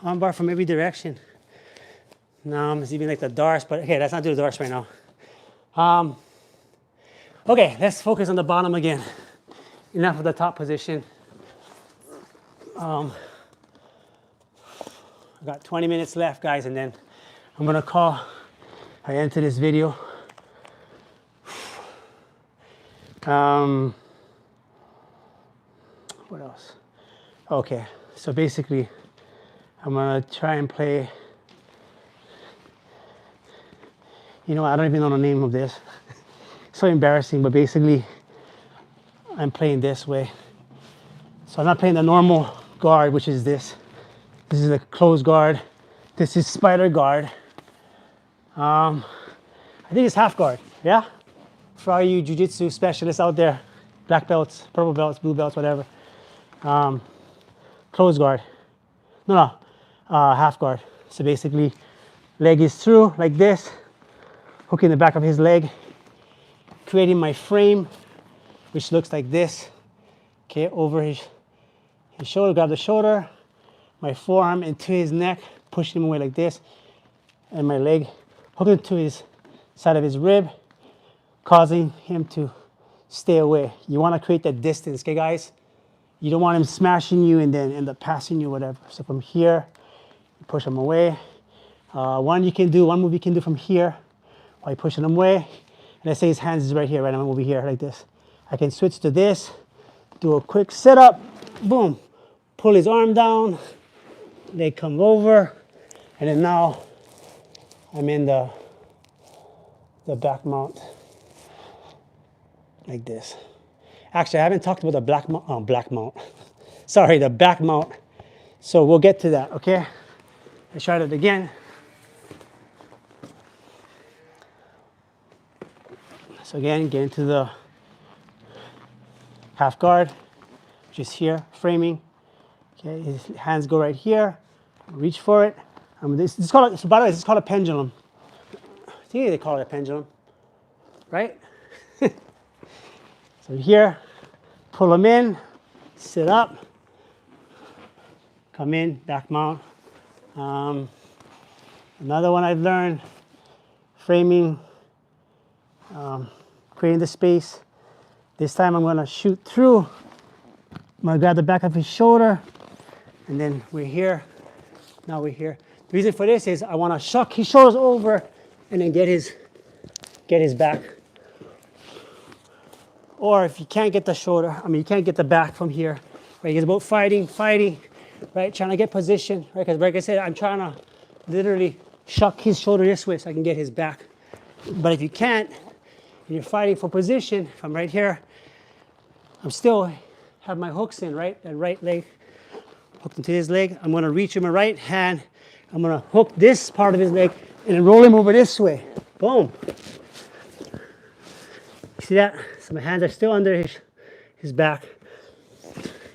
Arm bar from every direction. Now it's even like the darts, but okay, let's not do the darts right now. Okay, let's focus on the bottom again. Enough of the top position. I've got 20 minutes left, guys, and then I'm gonna call an end to this video. What else? Okay, so basically, I'm gonna try and play, you know, I don't even know the name of this. So embarrassing, but basically, I'm playing this way. So I'm not playing the normal guard, which is this. This is a closed guard. This is spider guard. I think it's half guard, yeah? For all you jiu-jitsu specialists out there, black belts, purple belts, blue belts, whatever. Closed guard. No, half guard. So basically, leg is through like this, hooking the back of his leg, creating my frame, which looks like this. Okay, over his shoulder, grab the shoulder, my forearm into his neck, pushing him away like this, and my leg hooked to his side of his rib, causing him to stay away. You want to create that distance, okay, guys? You don't want him smashing you and then end up passing you, whatever. So from here, push him away. One move you can do from here while you're pushing him away. And let's say his hands is right here, right? I'm over here like this. I can switch to this, do a quick sit-up, boom, pull his arm down, leg comes over, and then now I'm in the back mount like this. Actually, I haven't talked about the black mount. Sorry, the back mount. So we'll get to that, okay? Let's try it again. So again, get into the half guard, which is here, framing. Okay, his hands go right here. Reach for it. So by the way, this is called a pendulum. I think they call it a pendulum, right? So here, pull them in, sit up, come in, back mount. Another one I've learned, framing, creating the space. This time I'm going to shoot through. I'm going to grab the back of his shoulder, and then we're here. Now we're here. The reason for this is I want to shuck his shoulders over and then get his back. Or if you can't get the shoulder, you can't get the back from here, right? It's about fighting, right? Trying to get position, right? Because like I said, I'm trying to literally shuck his shoulder this way so I can get his back. But if you can't, and you're fighting for position, if I'm right here, I'm still have my hooks in, right? That right leg hooked into his leg. I'm gonna reach with my right hand. I'm gonna hook this part of his leg and then roll him over this way. Boom. See that? So my hands are still under his back.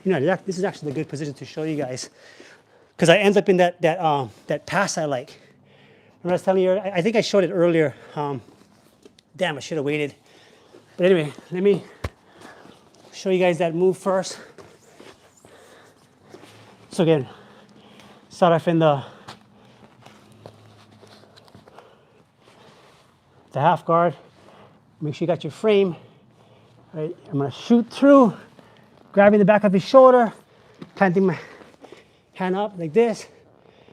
You know, this is actually a good position to show you guys, because I end up in that pass I like. Remember I was telling you, I think I showed it earlier. Damn, I should have waited. But anyway, let me show you guys that move first. So again, start off in the half guard. Make sure you got your frame. Right, I'm gonna shoot through, grabbing the back of his shoulder, planting my hand up like this.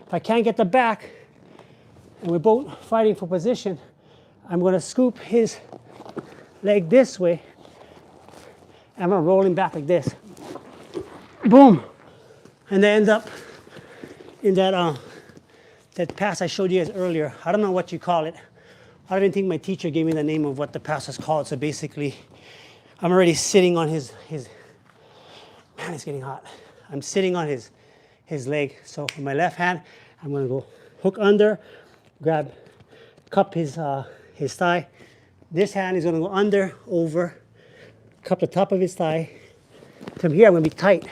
If I can't get the back, and we're both fighting for position, I'm gonna scoop his leg this way, and I'm gonna roll him back like this. Boom. And they end up in that pass I showed you guys earlier. I don't know what you call it. I don't even think my teacher gave me the name of what the pass is called. So basically, I'm already sitting on his man, it's getting hot. I'm sitting on his leg. So with my left hand, I'm gonna go hook under, cup his thigh. This hand is gonna go under, over, cup the top of his thigh. From here, I'm gonna be tight,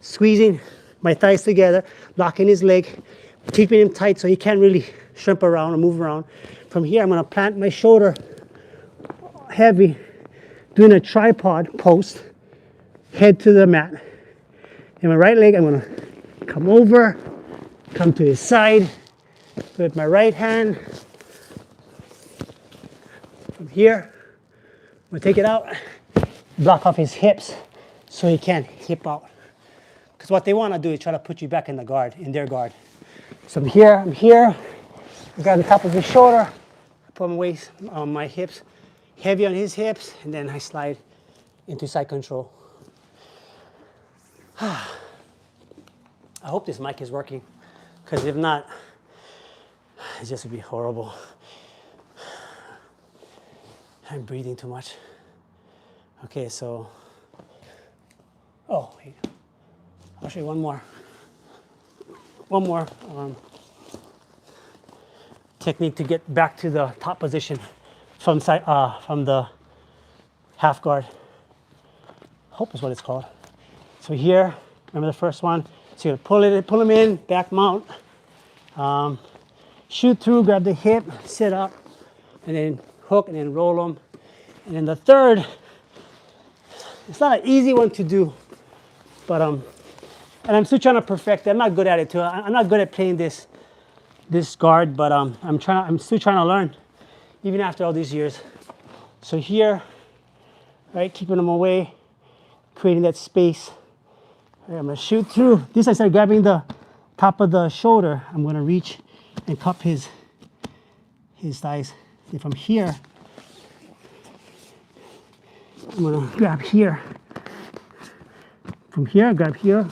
squeezing my thighs together, locking his leg, keeping him tight so he can't really shrimp around or move around. From here, I'm gonna plant my shoulder heavy, doing a tripod post, head to the mat. In my right leg, I'm gonna come over, come to his side, with my right hand. From here, I'm gonna take it out, block off his hips so he can't hip out. Because what they wanna do is try to put you back in their guard. So I'm here, I grab the top of his shoulder, put my waist on my hips, heavy on his hips, and then I slide into side control. I hope this mic is working, because if not, it just would be horrible. I'm breathing too much. Okay, so Oh, wait. I'll show you one more. One more technique to get back to the top position from the half guard. Hope is what it's called. So here, remember the first one? So you're gonna pull them in, back mount, shoot through, grab the hip, sit up, and then hook and then roll them. And then the third, it's not an easy one to do, but and I'm still trying to perfect it. I'm not good at it too. I'm not good at playing this guard, but I'm still trying to learn, even after all these years. So here, right, keeping them away, creating that space. Right, I'm gonna shoot through. This I start grabbing the top of the shoulder. I'm gonna reach and cup his thighs. And from here, I'm gonna grab here. From here, grab here.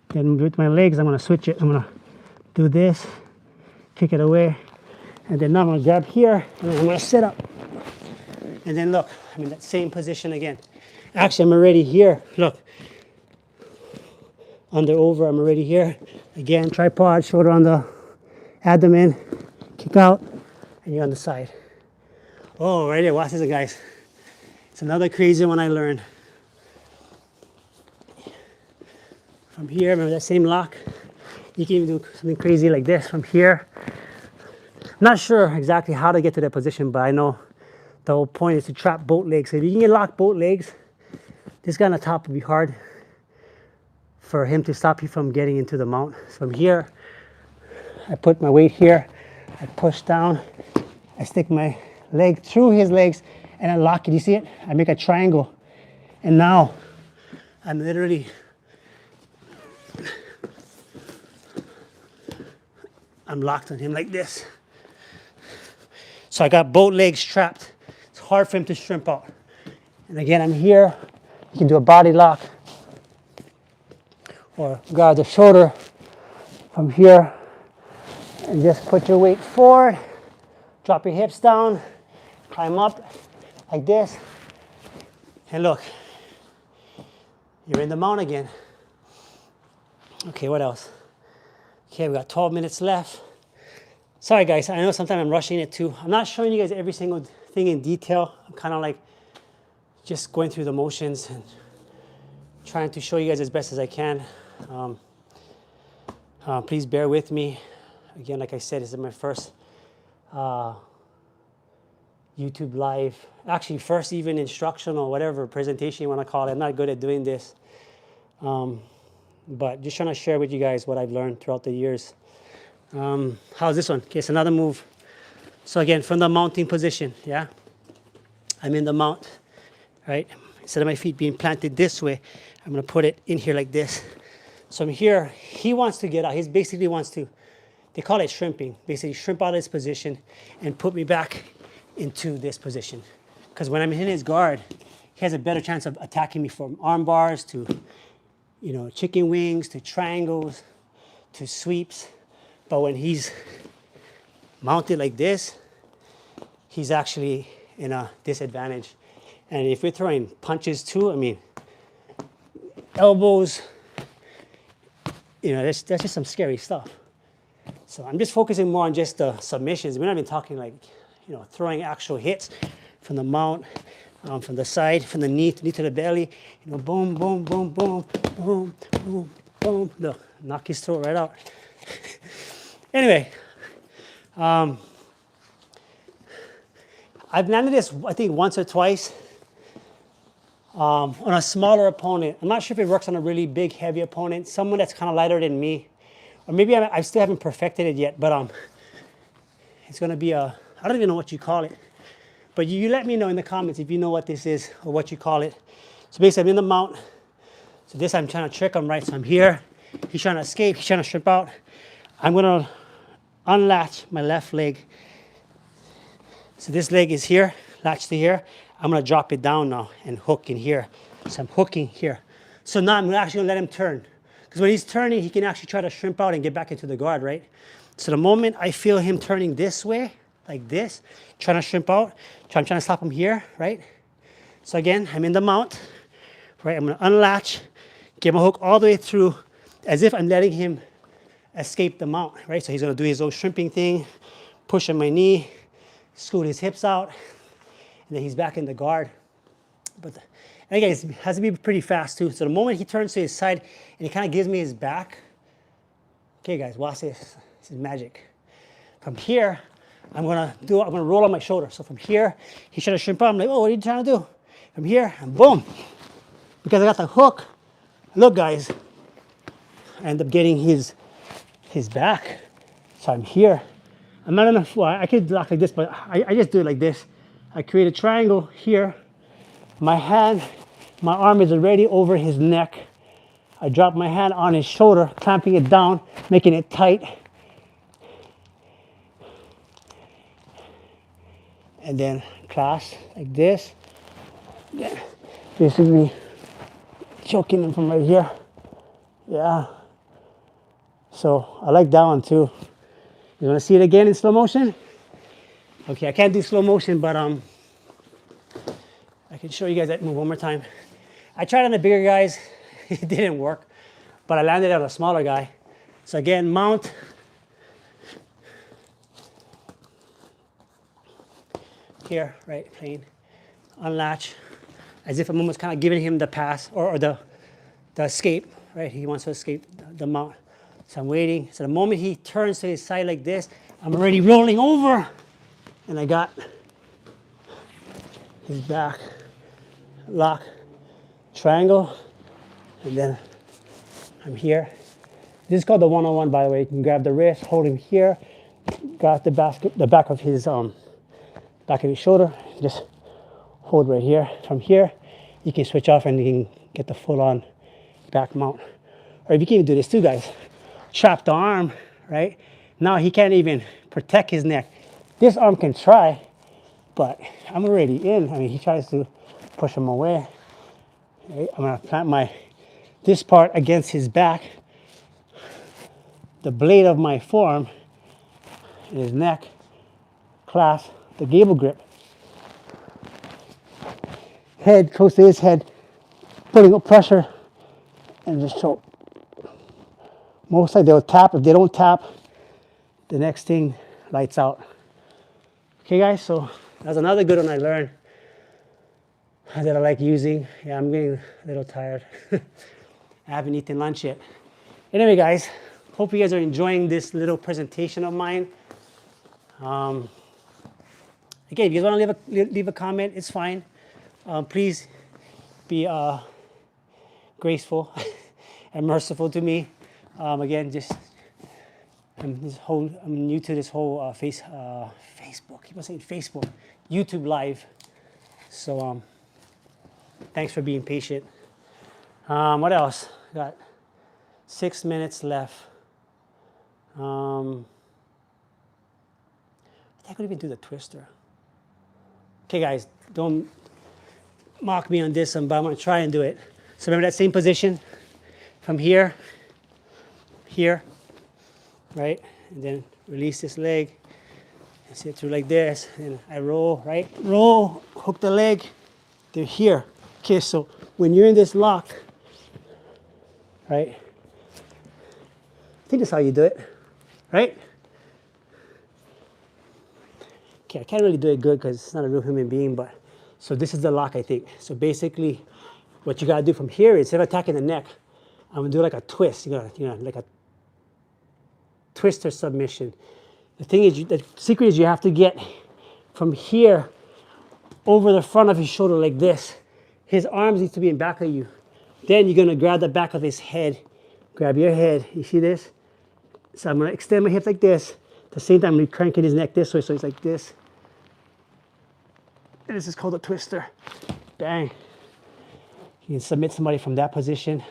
Then with my legs, I'm gonna switch it. I'm gonna do this, kick it away, and then now I'm gonna grab here, and then I'm gonna sit up. And then look, I'm in that same position again. Actually, I'm already here. Look, under, over, I'm already here. Again, tripod, shoulder on the abdomen, kick out, and you're on the side. Oh, right there, watch this, guys. It's another crazy one I learned. From here, remember that same lock? You can even do something crazy like this from here. I'm not sure exactly how to get to that position, but I know the whole point is to trap both legs. So if you can lock both legs, this guy on the top would be hard for him to stop you from getting into the mount. So from here, I put my weight here, I push down, I stick my leg through his legs, and I lock it. You see it? I make a triangle. And now I'm literally locked on him like this. So I got both legs trapped. It's hard for him to shrimp out. And again, I'm here. You can do a body lock or grab the shoulder from here and just put your weight forward, drop your hips down, climb up like this, and look, you're in the mount again. Okay, what else? Okay, we got 12 minutes left. Sorry guys, I know sometimes I'm rushing it too. I'm not showing you guys every single thing in detail. I'm kind of like just going through the motions and trying to show you guys as best as I can. Please bear with me. Again, like I said, this is my first YouTube live. Actually, first even instructional, whatever presentation you want to call it. I'm not good at doing this. But just trying to share with you guys what I've learned throughout the years. How's this one? Okay, it's another move. So again, from the mounting position, yeah? I'm in the mount, right? Instead of my feet being planted this way, I'm gonna put it in here like this. So I'm here, he wants to get out. He basically wants to, they call it shrimping, basically shrimp out of this position and put me back into this position. Because when I'm in his guard, he has a better chance of attacking me from arm bars to, you know, chicken wings, to triangles, to sweeps. But when he's mounted like this, he's actually in a disadvantage. And if we're throwing punches too, I mean, elbows, you know, that's just some scary stuff. So I'm just focusing more on just the submissions. We're not even talking like, you know, throwing actual hits from the mount, from the side, from the knee to the belly. You know, boom, boom, boom, boom, boom, boom, boom. Look, knock his throat right out. Anyway, I've landed this, I think, once or twice on a smaller opponent. I'm not sure if it works on a really big, heavy opponent, someone that's kind of lighter than me. Or maybe I still haven't perfected it yet, but it's going to be I don't even know what you call it. But you let me know in the comments if you know what this is or what you call it. So basically, I'm in the mount. So this, I'm trying to trick him, right? So I'm here. He's trying to escape. He's trying to strip out. I'm going to unlatch my left leg. So this leg is here, latched to here. I'm going to drop it down now and hook in here. So I'm hooking here. So now I'm actually going to let him turn. Because when he's turning, he can actually try to shrimp out and get back into the guard, right? So the moment I feel him turning this way, like this, trying to shrimp out, I'm trying to stop him here, right? So again, I'm in the mount. right? I'm gonna unlatch, get my hook all the way through as if I'm letting him escape the mount, right? So he's gonna do his old shrimping thing, push on my knee, scoot his hips out, and then he's back in the guard. But and again, it has to be pretty fast too. So the moment he turns to his side and he kind of gives me his back, okay guys, watch this. This is magic. From here, I'm gonna roll on my shoulder. So from here, he should have shrimp up. I'm like, oh, what are you trying to do? From here, and boom. Because I got the hook, look guys, I end up getting his back. So I'm here. I'm not enough, well, I could lock like this, but I just do it like this. I create a triangle here. My arm is already over his neck. I drop my hand on his shoulder, clamping it down, making it tight. And then clasp like this. Yeah. Basically choking him from right here. Yeah. So I like that one too. You wanna see it again in slow motion? Okay, I can't do slow motion, but I can show you guys that move one more time. I tried on the bigger guys, it didn't work, but I landed on a smaller guy. So again, mount. Here, right, plane, unlatch, as if I'm almost kind of giving him the pass or the escape, right? He wants to escape the mount. So I'm waiting. So the moment he turns to his side like this, I'm already rolling over, and I got his back, lock, triangle, and then I'm here. This is called the one-on-one, by the way. You can grab the wrist, hold him here, grab the back of his shoulder, just hold right here. From here, you can switch off and you can get the full-on back mount. Or if you can even do this too, guys. Trap the arm, right? Now he can't even protect his neck. This arm can try, but I'm already in. I mean, he tries to push him away. Right? I'm gonna plant this part against his back, the blade of my forearm in his neck, clasp the gable grip. Head close to his head, putting up pressure, and just choke. Most likely they'll tap. If they don't tap, the next thing lights out. Okay guys, so that's another good one I learned that I like using. Yeah, I'm getting a little tired. I haven't eaten lunch yet. Anyway guys, hope you guys are enjoying this little presentation of mine. Again, if you want to leave a comment, it's fine. Please be graceful and merciful to me. Again, I'm new to this whole Facebook. Keep on saying Facebook, YouTube Live. So thanks for being patient. What else? Got 6 minutes left. I think I could even do the twister. Okay, guys, don't mock me on this one, but I'm gonna try and do it. So remember that same position from here, right? And then release this leg and sit through like this. And I roll, right? Roll, hook the leg, they're here. Okay, so when you're in this lock, right? I think that's how you do it, right? Okay, I can't really do it good because it's not a real human being, but so this is the lock, I think. So basically, what you gotta do from here is instead of attacking the neck, I'm gonna do like a twist, you know, like a twister submission. The thing is, the secret is you have to get from here over the front of his shoulder like this. His arms need to be in back of you. Then you're gonna grab the back of his head. Grab your head, you see this? So I'm gonna extend my hips like this. At the same time, I'm cranking his neck this way, so it's like this. And this is called a twister. Bang. You can submit somebody from that position.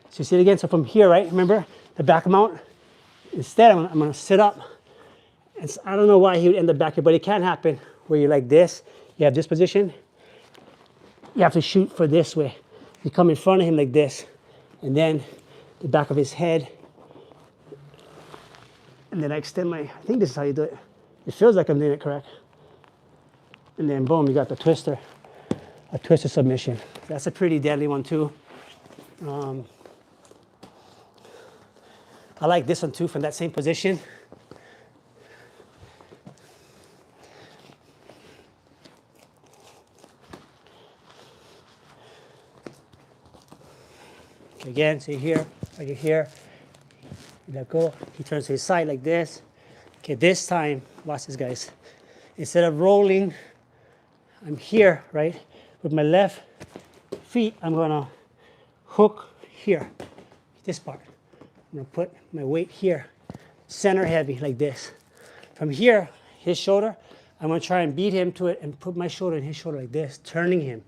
So you see it again, so from here, right? Remember the back mount? Instead, I'm gonna sit up. And so I don't know why he would end up back here, but it can happen where you're like this. You have this position. You have to shoot for this way. You come in front of him like this, and then the back of his head. And then I extend I think this is how you do it. It feels like I'm doing it correct. And then boom, you got the twister. a twisted submission. That's a pretty deadly one too. I like this one too from that same position. Okay, again, so you're here, right here. You let go. He turns to his side like this. Okay, this time, watch this, guys. Instead of rolling, I'm here, right? With my left feet, I'm gonna hook here, this part. I'm gonna put my weight here, center heavy, like this. From here, his shoulder, I'm gonna try and beat him to it and put my shoulder in his shoulder like this, turning him.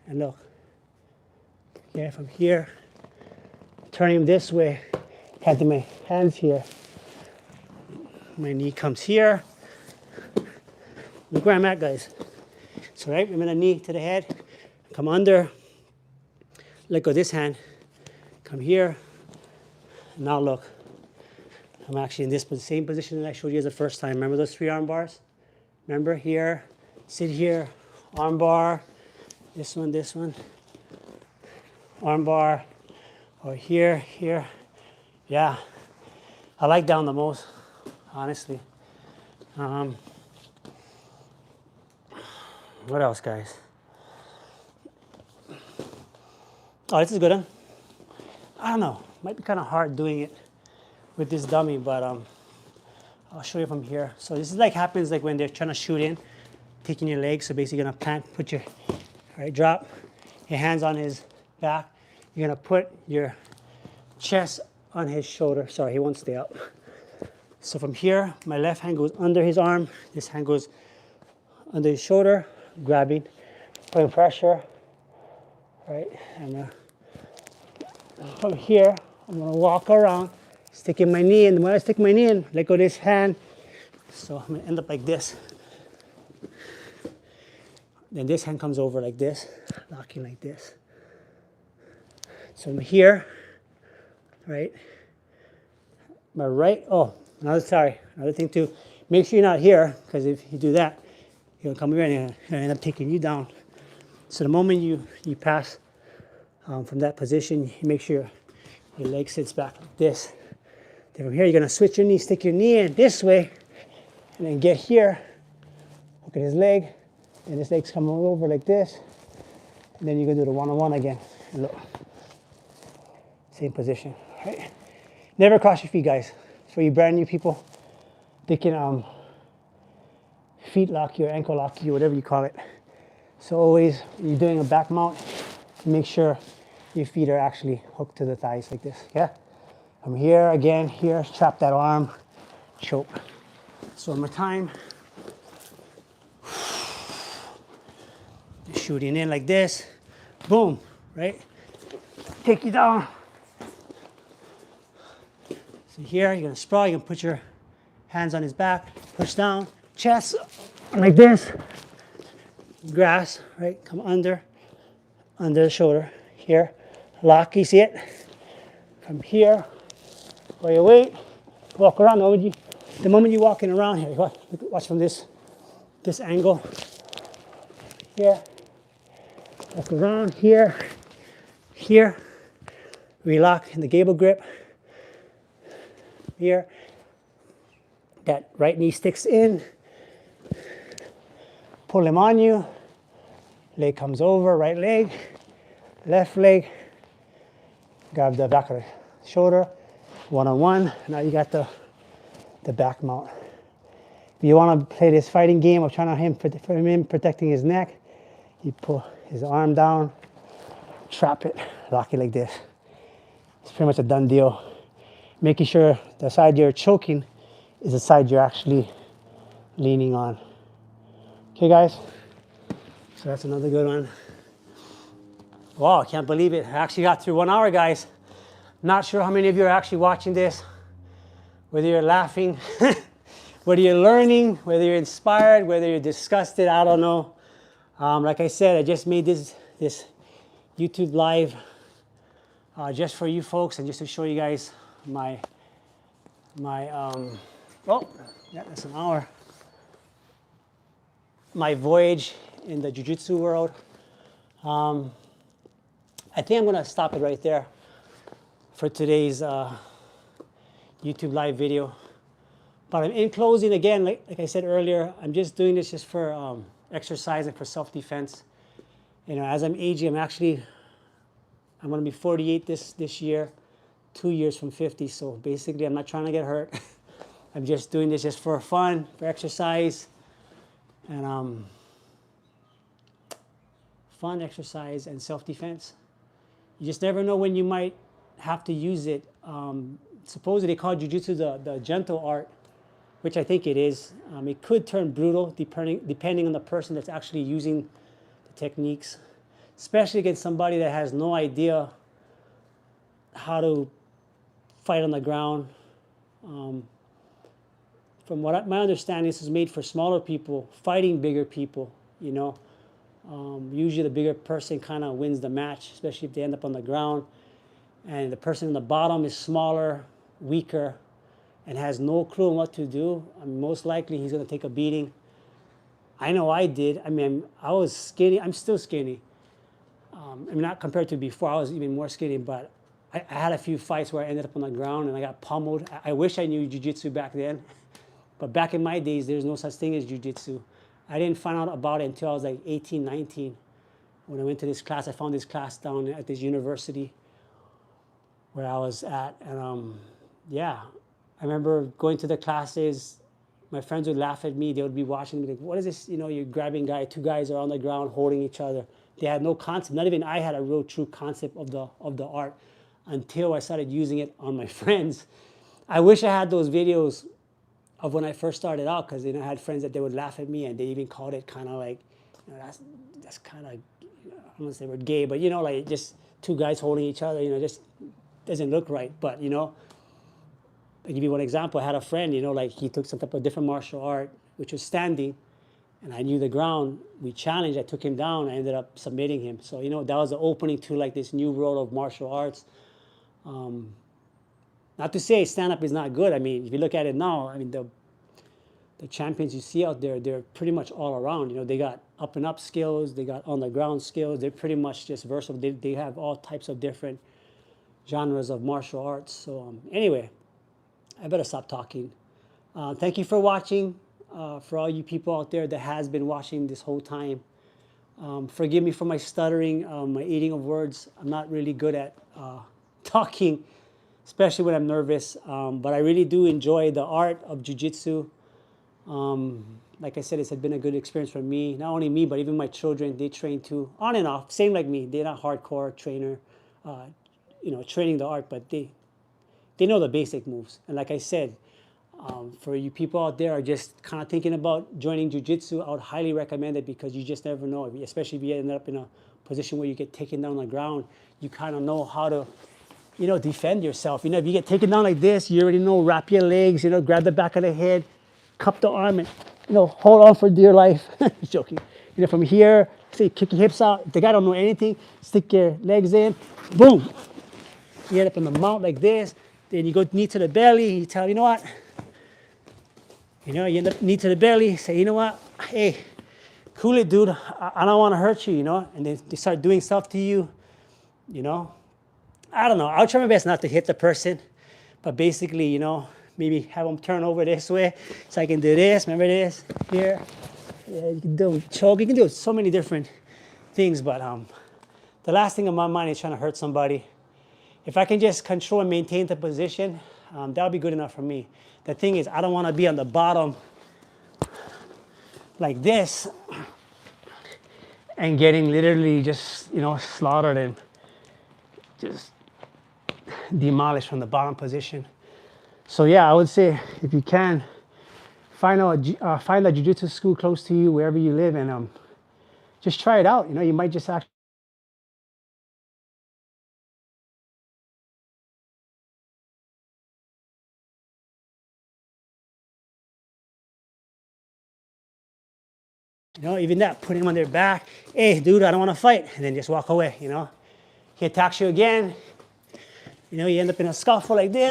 And look, okay, from here, turning him this way, having my hands here. My knee comes here. Look where I'm at, guys. So right, I'm gonna knee to the head, come under, let go this hand, come here. Now look, I'm actually in this same position that I showed you as the first time. Remember those 3 arm bars? Remember here, sit here, arm bar, this one, arm bar, or here, here. Yeah, I like down the most, honestly. What else, guys? Oh, this is a good one. I don't know. Might be kind of hard doing it with this dummy, but I'll show you from here. So this is like happens like when they're trying to shoot in, taking your legs. So basically, you're gonna plant, put your, all right, drop your hands on his back. You're gonna put your chest on his shoulder. Sorry, he won't stay up. So from here, my left hand goes under his arm. This hand goes under his shoulder, grabbing, putting pressure, right? And from here, I'm gonna walk around, sticking my knee in. When I stick my knee in, let go of this hand. So I'm gonna end up like this. Then this hand comes over like this, locking like this. So I'm here, right? My right, oh, another thing too. Make sure you're not here, because if you do that, you're gonna come here and you're gonna end up taking you down. So the moment you pass from that position, you make sure your leg sits back like this. Then from here, you're gonna switch your knee, stick your knee in this way, and then get here, look at his leg, and his leg's coming over like this, and then you're gonna do the one-on-one again. And look, same position, right? Never cross your feet, guys. For you brand new people, they can feet lock you or ankle lock you, whatever you call it. So always, when you're doing a back mount, make sure your feet are actually hooked to the thighs like this, yeah? From here, again, here, trap that arm, choke. So one more time. Shooting in like this, boom, right? Take you down. So here, you're gonna sprawl, you're gonna put your hands on his back, push down, chest, like this. Grass, right? Come under the shoulder. Here, lock, you see it? From here, where your weight, walk around. The moment you're walking around here, watch from this angle. Here, walk around, here, relock in the gable grip. Here, that right knee sticks in. Pull him on you. Leg comes over, right leg, left leg. Grab the back of the shoulder, one-on-one. Now you got the back mount. If you want to play this fighting game of trying to him protecting his neck, you pull his arm down, trap it, lock it like this. It's pretty much a done deal. Making sure the side you're choking is the side you're actually leaning on. Okay, guys? So that's another good one. Wow, I can't believe it. I actually got through 1 hour, guys. Not sure how many of you are actually watching this. Whether you're laughing, whether you're learning, whether you're inspired, whether you're disgusted, I don't know. Like I said, I just made this YouTube live just for you folks and just to show you guys my oh, yeah, that's an hour. My voyage in the jiu-jitsu world. I think I'm going to stop it right there for today's YouTube live video. But in closing, again, like I said earlier, I'm just doing this just for exercise and for self-defense. You know, as I'm aging, I'm going to be 48 this year, 2 years from 50. So basically, I'm not trying to get hurt. I'm just doing this just for fun, for exercise, and fun, exercise, and self-defense. You just never know when you might have to use it. Supposedly they call jiu-jitsu the gentle art, which I think it is. It could turn brutal depending on the person that's actually using the techniques, especially against somebody that has no idea how to fight on the ground. From my understanding, this is made for smaller people fighting bigger people, you know. Usually the bigger person kind of wins the match, especially if they end up on the ground. And the person in the bottom is smaller, weaker, and has no clue on what to do. I mean, most likely he's going to take a beating. I know I did. I mean, I was skinny. I'm still skinny. I mean, not compared to before. I was even more skinny, but I had a few fights where I ended up on the ground and I got pummeled. I wish I knew jiu-jitsu back then. But back in my days, there's no such thing as jiu-jitsu. I didn't find out about it until I was like 18, 19. When I went to this class, I found this class down at this university where I was at. And yeah, I remember going to the classes. My friends would laugh at me. They would be watching me like, what is this? You know, you're grabbing guy. Two guys are on the ground holding each other. They had no concept. Not even I had a real true concept of the art until I started using it on my friends. I wish I had those videos of when I first started out, because I had friends that they would laugh at me, and they even called it kind of like, you know, that's kind of, I don't want to say we're gay, but you know, like just two guys holding each other, you know, just doesn't look right. But you know, I'll give you one example. I had a friend, you know, like he took some type of different martial art, which was standing, and I knew the ground. We challenged. I took him down. I ended up submitting him. So you know, that was the opening to like this new world of martial arts. Not to say stand-up is not good. I mean, if you look at it now, I mean, the champions you see out there, they're pretty much all around. You know, they got up and up skills. They got on the ground skills. They're pretty much just versatile. They have all types of different genres of martial arts. So anyway, I better stop talking. Thank you for watching. For all you people out there that has been watching this whole time. Forgive me for my stuttering, my eating of words. I'm not really good at talking, especially when I'm nervous. But I really do enjoy the art of jiu-jitsu. Like I said, it's been a good experience for me. Not only me, but even my children. They train too, on and off, same like me. They're not hardcore trainer, you know, training the art, but they know the basic moves. And like I said, for you people out there are just kind of thinking about joining jiu-jitsu, I would highly recommend it, because you just never know. Especially if you end up in a position where you get taken down on the ground, you kind of know how to, you know, defend yourself. You know, if you get taken down like this, you already know, wrap your legs, you know, grab the back of the head, cup the arm, and, you know, hold on for dear life. Joking. You know, from here, say, kick your hips out. If the guy don't know anything, stick your legs in, boom. You end up in the mount like this. Then you go knee to the belly. You tell, you know what? You know, you end up knee to the belly. Say, you know what? Hey, cool it, dude. I don't want to hurt you, you know. And then they start doing stuff to you, you know. I don't know. I'll try my best not to hit the person. But basically, you know, maybe have them turn over this way so I can do this. Remember this? Here. Yeah, you can do choke. You can do so many different things. But the last thing on my mind is trying to hurt somebody. If I can just control and maintain the position, that'll be good enough for me. The thing is, I don't want to be on the bottom like this and getting literally just, you know, slaughtered and just demolished from the bottom position. So yeah, I would say if you can, find a jiu-jitsu school close to you, wherever you live, and just try it out. You know, you might just actually you know, even that, put him on their back. Hey, dude, I don't want to fight. And then just walk away, you know. He attacks you again. You know, you end up in a scuffle like this,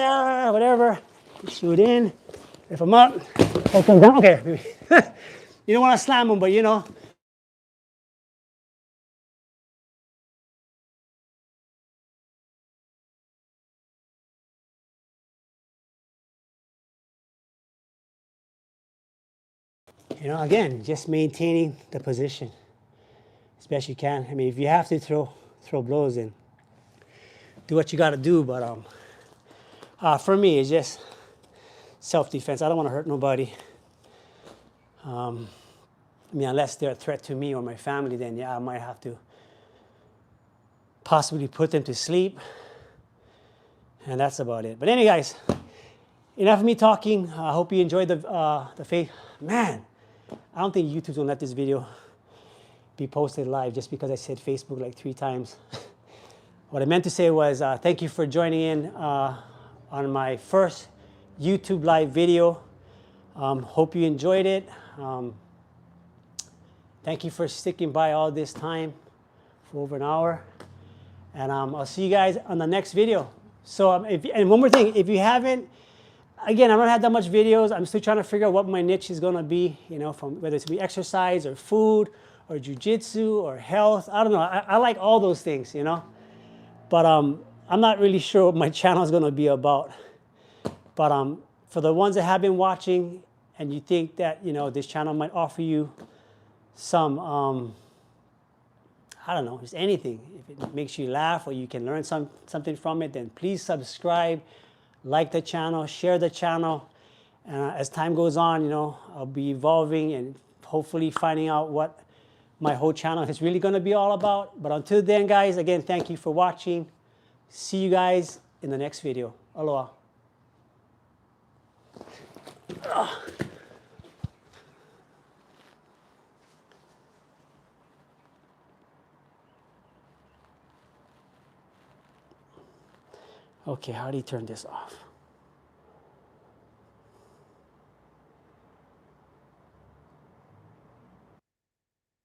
whatever. You shoot in, lift him up, hold him down. Okay, you don't want to slam him, but you know, You know, again, just maintaining the position as best you can. I mean, if you have to throw blows in, do what you got to do. But for me, it's just self-defense. I don't want to hurt nobody. I mean, unless they're a threat to me or my family, then yeah, I might have to possibly put them to sleep. And that's about it. But anyway, guys, enough of me talking. I hope you enjoyed the face. Man, I don't think YouTube's gonna let this video be posted live just because I said Facebook like 3 times. What I meant to say was thank you for joining in on my first YouTube live video. Hope you enjoyed it. Thank you for sticking by all this time for over an hour. And I'll see you guys on the next video. So, and one more thing, if you haven't, again, I don't have that much videos. I'm still trying to figure out what my niche is gonna be, you know, from whether it's be exercise or food or jujitsu or health. I don't know. I like all those things, you know. But I'm not really sure what my channel is gonna be about. But for the ones that have been watching and you think that, you know, this channel might offer you some, I don't know, just anything. If it makes you laugh or you can learn something from it, then please subscribe, like the channel, share the channel. And as time goes on, you know, I'll be evolving and hopefully finding out what my whole channel is really going to be all about. But until then, guys, again, thank you for watching. See you guys in the next video. Aloha. Okay, how do you turn this off?